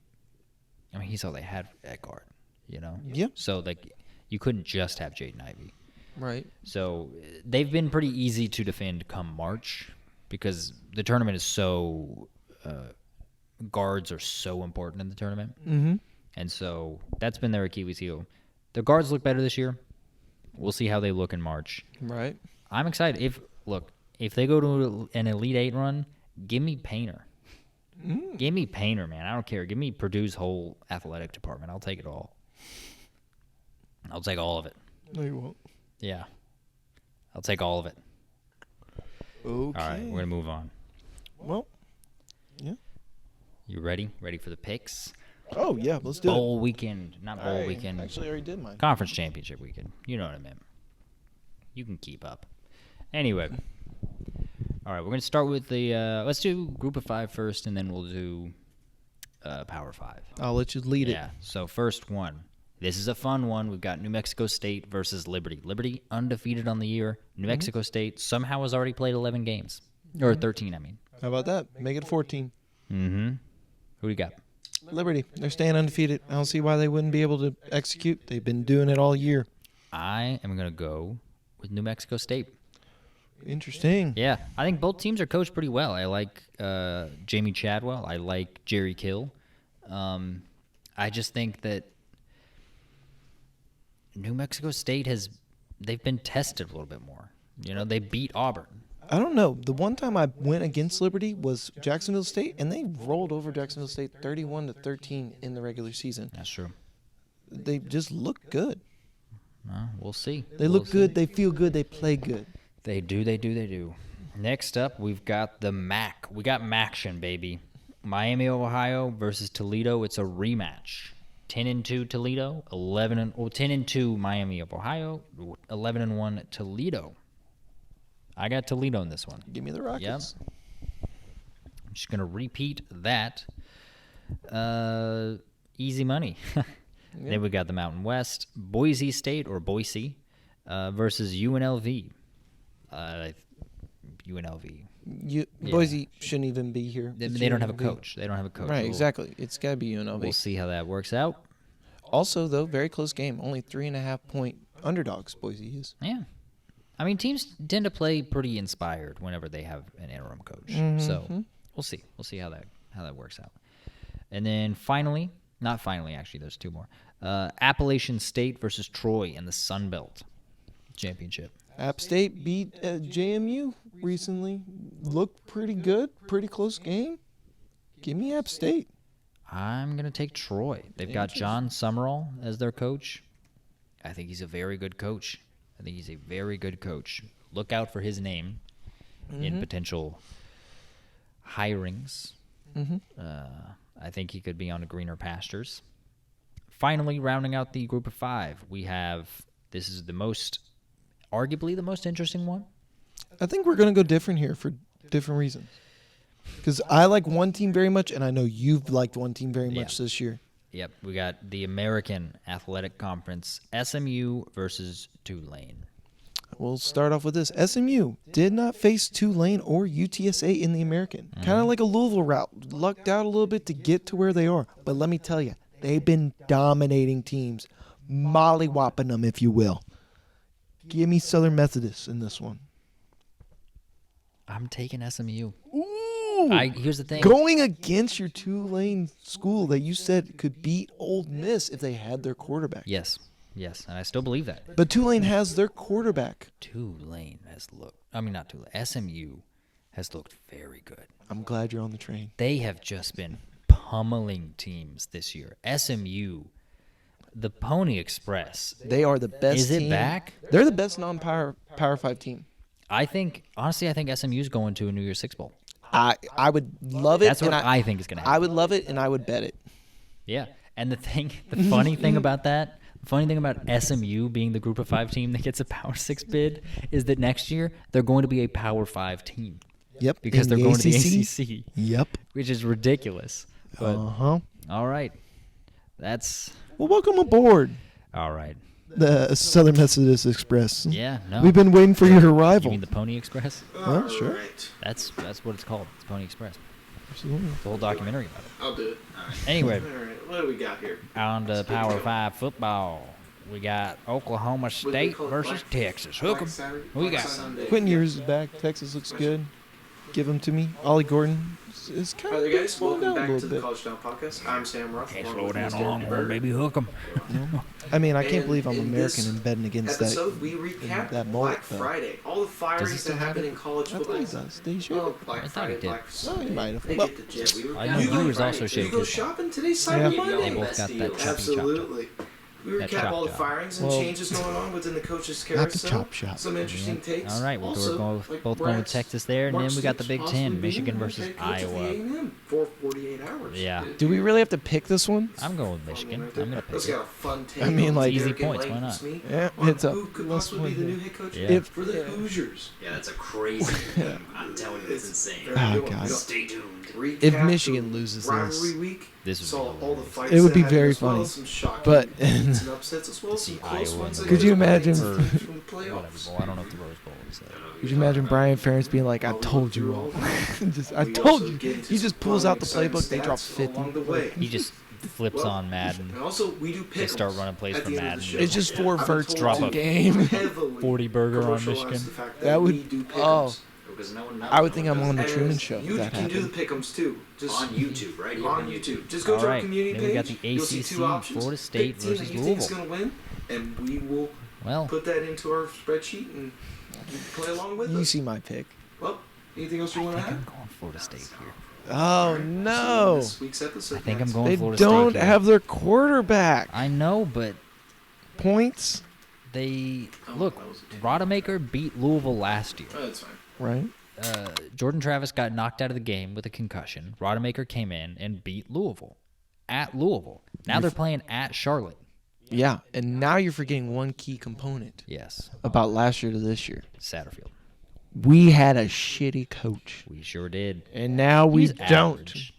B: all they had at guard, you know?
A: Yeah.
B: So, like, you couldn't just have Jaden Ivey.
A: Right.
B: So they've been pretty easy to defend come March because the tournament is so guards are so important in the tournament.
A: Mm-hmm.
B: And so that's been their Achilles heel. The guards look better this year. We'll see how they look in March.
A: Right.
B: I'm excited. If they go to an Elite 8 run, give me Painter. Give me Painter, man. I don't care. Give me Purdue's whole athletic department. I'll take it all. I'll take all of it.
A: No, you won't.
B: Yeah. I'll take all of it.
A: Okay.
B: All right, we're going to move on.
A: Well, yeah.
B: You ready? Ready for the picks?
A: Oh, yeah, let's do it.
B: Bowl weekend. Not bowl weekend.
A: Actually, I already did mine.
B: Conference championship weekend. You know what I meant. You can keep up. Anyway. All right, we're going to start with the let's do group of 5 first, and then we'll do Power 5.
A: I'll let you lead it.
B: Yeah, so first one. This is a fun one. We've got New Mexico State versus Liberty. Liberty undefeated on the year. New Mexico State somehow has already played 11 games. Or 13, I mean.
A: How about that? Make it 14.
B: Mm-hmm. Who do you got?
A: Liberty. They're staying undefeated. I don't see why they wouldn't be able to execute. They've been doing it all year.
B: I am going to go with New Mexico State.
A: Interesting.
B: Yeah, I think both teams are coached pretty well. I like Jamie Chadwell. I like Jerry Kill. I just think that New Mexico State they've been tested a little bit more. You know, they beat Auburn.
A: I don't know. The one time I went against Liberty was Jacksonville State, and they rolled over Jacksonville State 31-13 in the regular season.
B: That's true.
A: They just look good.
B: We'll see.
A: They look good. They feel good. They play good.
B: They do. Next up, we've got the MAC. We got MACtion, baby. Miami of Ohio versus Toledo. It's a rematch. 10-2 Toledo, 10-2 Miami of Ohio, 11-1 Toledo. I got Toledo in this one.
A: Give me the Rockets.
B: Yep. I'm just gonna repeat that. Easy money.
A: Yep.
B: Then we got the Mountain West, Boise State or Boise versus UNLV. UNLV.
A: Boise shouldn't even be here.
B: They don't have a coach. They don't have a coach.
A: Right, exactly. It's got to be UNLV.
B: We'll see how that works out.
A: Also, though, very close game. Only 3.5-point underdogs, Boise is.
B: Yeah. I mean, teams tend to play pretty inspired whenever they have an interim coach.
A: Mm-hmm.
B: So we'll see. We'll see how that works out. And then finally, not finally, actually, there's two more. Appalachian State versus Troy in the Sun Belt Championship.
A: App State beat JMU recently. Looked pretty good. Pretty close game. Give me App State.
B: I'm going to take Troy. They've got John Summerall as their coach. I think he's a very good coach. Look out for his name in potential hirings. I think he could be on the greener pastures. Finally, rounding out the group of five, we have, this is arguably the most interesting one.
A: I think we're going to go different here for different reasons. Because I like one team very much, and I know you've liked one team very much this year.
B: Yep, we got the American Athletic Conference, SMU versus Tulane.
A: We'll start off with this. SMU did not face Tulane or UTSA in the American. Kind of like a Louisville route. Lucked out a little bit to get to where they are. But let me tell you, they've been dominating teams. Mollywhopping them, if you will. Give me Southern Methodist in this one.
B: I'm taking SMU.
A: Ooh!
B: Here's the thing.
A: Going against your Tulane school that you said could beat Ole Miss if they had their quarterback.
B: Yes, and I still believe that.
A: But Tulane has their quarterback.
B: SMU has looked very good.
A: I'm glad you're on the train.
B: They have just been pummeling teams this year. SMU, the Pony Express.
A: They are the best
B: Is it
A: team.
B: back?
A: They're the best non-Power 5 team.
B: I think SMU's going to a New Year's Six Bowl.
A: I would love it.
B: That's what I think is going to happen.
A: I would love it, and I would bet it.
B: Yeah, and the funny thing about that, the funny thing about SMU being the Group of 5 team that gets a Power 6 bid is that next year they're going to be a Power 5 team.
A: Yep.
B: Because they're going to the ACC.
A: Yep.
B: Which is ridiculous. But, all right.
A: Well, welcome aboard.
B: All right.
A: The Southern Methodist Express.
B: Yeah, no.
A: We've been waiting for your
B: You
A: arrival.
B: mean the Pony Express?
A: Well, sure.
C: Right.
B: That's what it's called. It's Pony Express.
A: Absolutely.
B: The whole documentary about it.
C: I'll do it. All right.
B: Anyway,
C: All right. What do we got here?
B: on to Power 5 football, we got Oklahoma State versus Texas. Hook 'em. Who you got?
A: Quentin Ewers is back. Texas looks good. Give him to me. Ollie Gordon is kind
C: Hi
A: of
C: there, guys.
A: slowing
C: Welcome
A: down a
C: back to
A: little
C: the
A: bit.
C: College Down Podcast. I'm Sam Ruff.
B: Can't
C: along
B: slow
C: with
B: down
C: Mr.
B: a longhorn,
C: Bird.
B: baby. Hook 'em.
A: I mean, I can't
C: And
A: believe I'm
C: in
A: American
C: this
A: and betting against that.
C: episode, we recap
A: that mullet,
C: Black
A: though.
C: Friday. All the firings
B: still
C: that
B: have
C: happened
B: it?
C: in college
A: I thought
C: football.
A: he does. Did he share
C: Well,
A: it?
C: Black
B: I thought
C: Friday,
B: he did.
C: Black
A: Oh, he
C: Sunday.
A: might have.
C: They
A: Well,
C: get the jet. We
B: I know
C: recap
B: Ewers
C: Black
B: also
C: Friday.
B: shared
C: Did you go
B: his.
C: shopping today's
A: Yeah.
C: Cyber
A: They
C: Monday?
B: both got that choppy chop.
C: Absolutely. We
B: That
C: recap
B: chop
C: all the
B: chop.
C: firings and
A: Well,
C: changes going on within the coaches'
A: Not the
C: carousel.
A: chop shop.
C: Some interesting takes.
B: All right, well,
C: Also,
B: we're both
C: like
B: going with
C: Brad's
B: Texas there, and
C: Mark
B: then we got the
C: Stoops
B: Big
C: possibly
B: Ten,
C: being
B: Michigan
C: the
B: versus
C: head coach of the
B: Iowa.
C: A&M for 48 hours.
B: Yeah.
A: Do we really have to pick this one?
B: I'm going with Michigan. I'm going to
C: Let's
B: pick
C: get
B: it.
C: a fun take.
A: I mean,
C: on
A: like-
B: Easy
C: Derek and
B: points, why
C: Lane
B: not?
C: Smee
A: Yeah,
C: on
A: it's a
C: who could
A: plus
C: possibly be the
A: one
C: new
A: here.
C: head coach
B: Yeah.
C: for the Hoosiers.
D: Yeah, that's a crazy thing. I'm telling you, it's insane.
C: Very
A: Oh,
C: good one.
A: God.
C: We got
D: Stay tuned.
A: If
C: recap
A: Michigan
C: the
A: loses
C: rivalry
A: this,
C: week,
B: This would be
C: saw all the
B: hilarious.
C: fights
A: It would
C: that
A: be
C: happened
A: very
C: as well
A: funny.
C: as some shocking
A: But-
C: wins and upsets as well as some
B: See
C: close
B: Iowa
C: ones.
B: in the
A: Could you imagine-
C: from the
B: Whatever
C: playoffs?
B: bowl. I don't know if the Rose Bowl is there.
A: Could you imagine Brian Ferentz being like, "I told you all." I
C: We
A: told
C: also
A: you.
C: get into
A: He just
C: some
A: pulls
C: fun,
A: out the
C: exciting
A: playbook. They drop
C: stats
A: 50.
C: along the way.
B: He just flips on Madden.
C: And also, we do
B: They start
C: pick'ems
B: running plays
C: at
B: for
C: the end of
B: Madden.
C: the show.
A: It's just 4
C: I've been
A: verts
C: told
B: drop
C: to
B: a
A: game.
C: heavily
B: 40 burger on
C: commercialize
B: Michigan.
C: the fact
A: That would-
C: we do
A: oh.
C: pick'ems.
D: Because no one
A: I would think I'm on the
C: And
A: Truman Show.
C: You
A: If that
C: can do the
A: happened.
C: pick'ems too. Just
D: on YouTube, right here
C: on YouTube. Just go
B: All
C: to our
B: right,
C: community
B: then
C: page.
B: we got the
C: You'll see
B: ACC,
C: 2 options.
B: Florida State
C: Pick the team
B: versus
C: that you think is
B: Louisville.
C: going to win, and we will
B: Well,
C: put that into our spreadsheet and you can play along with
A: You
C: us.
A: see my pick.
C: Well, anything else you want
B: I
C: to
B: think
C: add?
B: I'm going Florida State here.
A: Oh
C: See you in
A: no!
C: this week's episode,
B: I think
C: guys.
B: I'm going
A: They
B: Florida
A: don't
B: State here.
A: have their quarterback.
B: I know, but
A: Points,
B: they
C: Oh,
B: look.
C: that was a team.
B: Rodemaker beat Louisville last year.
C: Oh, that's fine.
A: right?
B: Jordan Travis got knocked out of the game with a concussion. Rodemaker came in and beat Louisville at Louisville. Now they're playing at Charlotte.
A: Yeah, and now you're forgetting one key component
B: Yes,
A: about last year to this year.
B: Satterfield.
A: We had a shitty coach,
B: We sure did.
A: and now we
B: He's
A: don't.
B: average.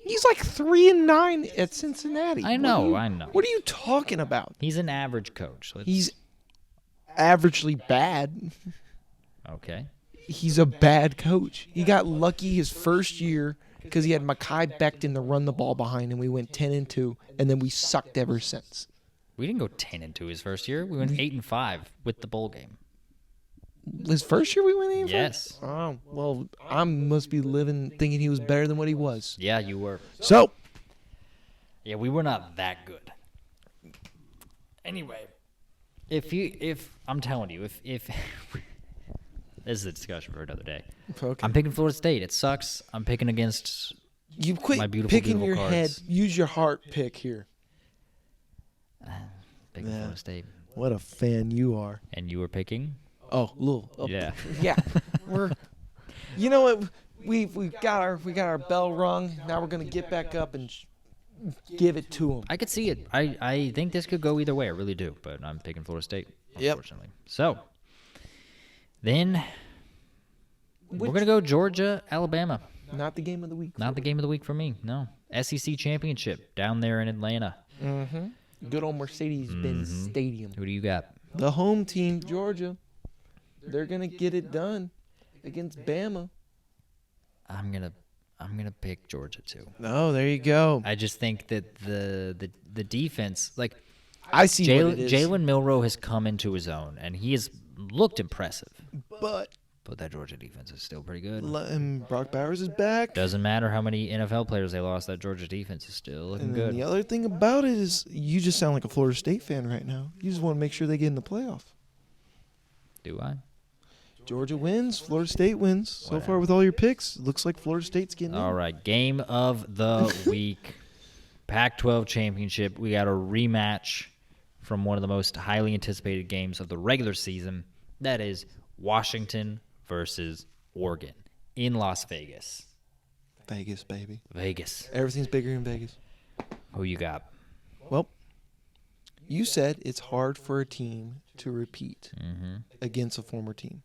A: He's like 3-9 at Cincinnati.
B: I know.
A: What are you talking about?
B: He's an average coach.
A: He's averagely bad.
B: Okay.
A: He's a bad coach. He got lucky his first year because he had Mekhi Becton to run the ball behind, and we went 10-2, and then we sucked ever since.
B: We didn't go 10-2 his first year. We went 8-5 with the bowl game.
A: His first year we went 8-5?
B: Yes.
A: Oh, well, I must be living thinking he was better than what he was.
B: Yeah, you were.
A: So,
B: Yeah, we were not that good. Anyway, if I'm telling you, if this is a discussion for another day.
A: okay.
B: I'm picking Florida State. It sucks. I'm picking against
A: You quit
B: my beautiful,
A: picking
B: beautiful
A: your head.
B: cards.
A: Use your heart pick here.
B: picking
A: Yeah.
B: Florida State.
A: What a fan you are.
B: And you were picking?
A: Oh, little.
B: Yeah.
A: Yeah. We're. You know what? We got our bell rung. Now we're gonna get back up and give it to him.
B: I could see it. I think this could go either way. I really do. But I'm picking Florida State,
A: Yep.
B: unfortunately. So, then we're going to go Georgia, Alabama.
A: Not the game of the week.
B: Not the game of the week for me. No. SEC Championship down there in Atlanta.
A: Mm-hmm. Good old Mercedes-Benz Stadium.
B: Who do you got?
A: The home team, Georgia. They're gonna get it done against Bama.
B: I'm gonna pick Georgia too.
A: Oh, there you go.
B: I just think that the defense, like
A: I see what it is.
B: Jalen Milroe has come into his own, and he has looked impressive.
A: But
B: that Georgia defense is still pretty good.
A: Brock Bowers is back.
B: Doesn't matter how many NFL players they lost, that Georgia defense is still looking
A: And then
B: good.
A: the other thing about it is you just sound like a Florida State fan right now. You just want to make sure they get in the playoff.
B: Do I?
A: Georgia wins, Florida State wins. So far with all your picks, looks like Florida State's getting
B: All
A: in.
B: right, game of the week, Pac-12 championship. We got a rematch from one of the most highly anticipated games of the regular season. That is Washington versus Oregon in Las Vegas.
A: Vegas, baby.
B: Vegas.
A: Everything's bigger in Vegas.
B: Who you got?
A: Well, you said it's hard for a team to repeat against a former team.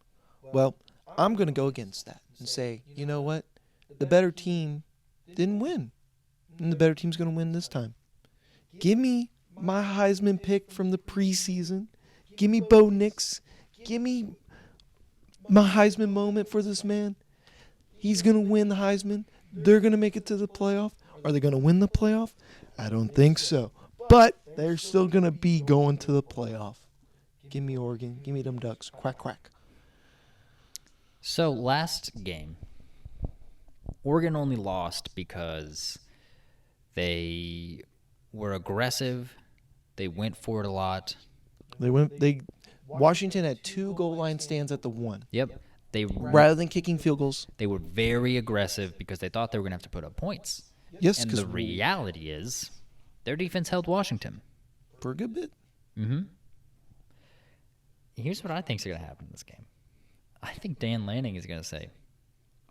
A: Well, I'm going to go against that and say, you know what? The better team didn't win. And the better team's going to win this time. Give me my Heisman pick from the preseason. Give me Bo Nix. Give me my Heisman moment for this man. He's going to win the Heisman. They're going to make it to the playoff. Are they going to win the playoff? I don't think so. But they're still going to be going to the playoff. Give me Oregon. Give me them Ducks. Quack, quack.
B: So last game, Oregon only lost because they were aggressive. They went for it a lot.
A: Washington had 2 goal line stands at the 1.
B: Yep.
A: Rather than kicking field goals.
B: They were very aggressive because they thought they were going to have to put up points.
A: Yes,
B: And
A: because
B: the reality is their defense held Washington.
A: for a good bit.
B: Mm-hmm. Here's what I think is going to happen in this game. I think Dan Lanning is going to say,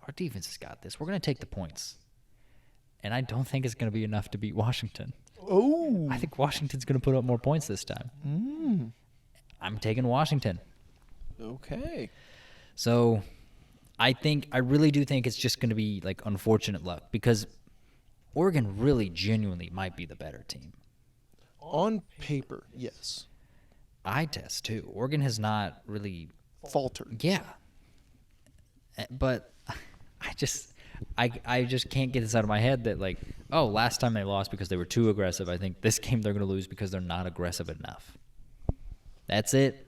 B: our defense has got this. We're going to take the points. And I don't think it's going to be enough to beat Washington.
A: Oh.
B: I think Washington's going to put up more points this time. I'm taking Washington.
A: Okay.
B: So I really do think it's just going to be like unfortunate luck because Oregon really genuinely might be the better team.
A: On paper, yes.
B: Eye test too. Oregon has not really
A: Faltered.
B: Yeah. But I just can't get this out of my head that, like, oh, last time they lost because they were too aggressive. I think this game they're going to lose because they're not aggressive enough. That's it.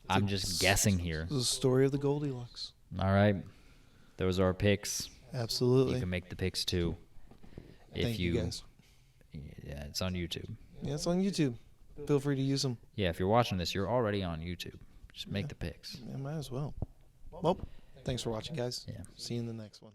B: I'm just guessing here.
A: This is the story of the Goldilocks.
B: All right. Those are our picks.
A: Absolutely.
B: You can make the picks too.
A: Thank you guys.
B: Yeah, it's on YouTube.
A: Yeah, it's on YouTube. Feel free to use them.
B: Yeah, if you're watching this, you're already on YouTube. Just make the picks.
A: Yeah, might as well. Well, thanks for watching, guys.
B: Yeah.
A: See you in the next one.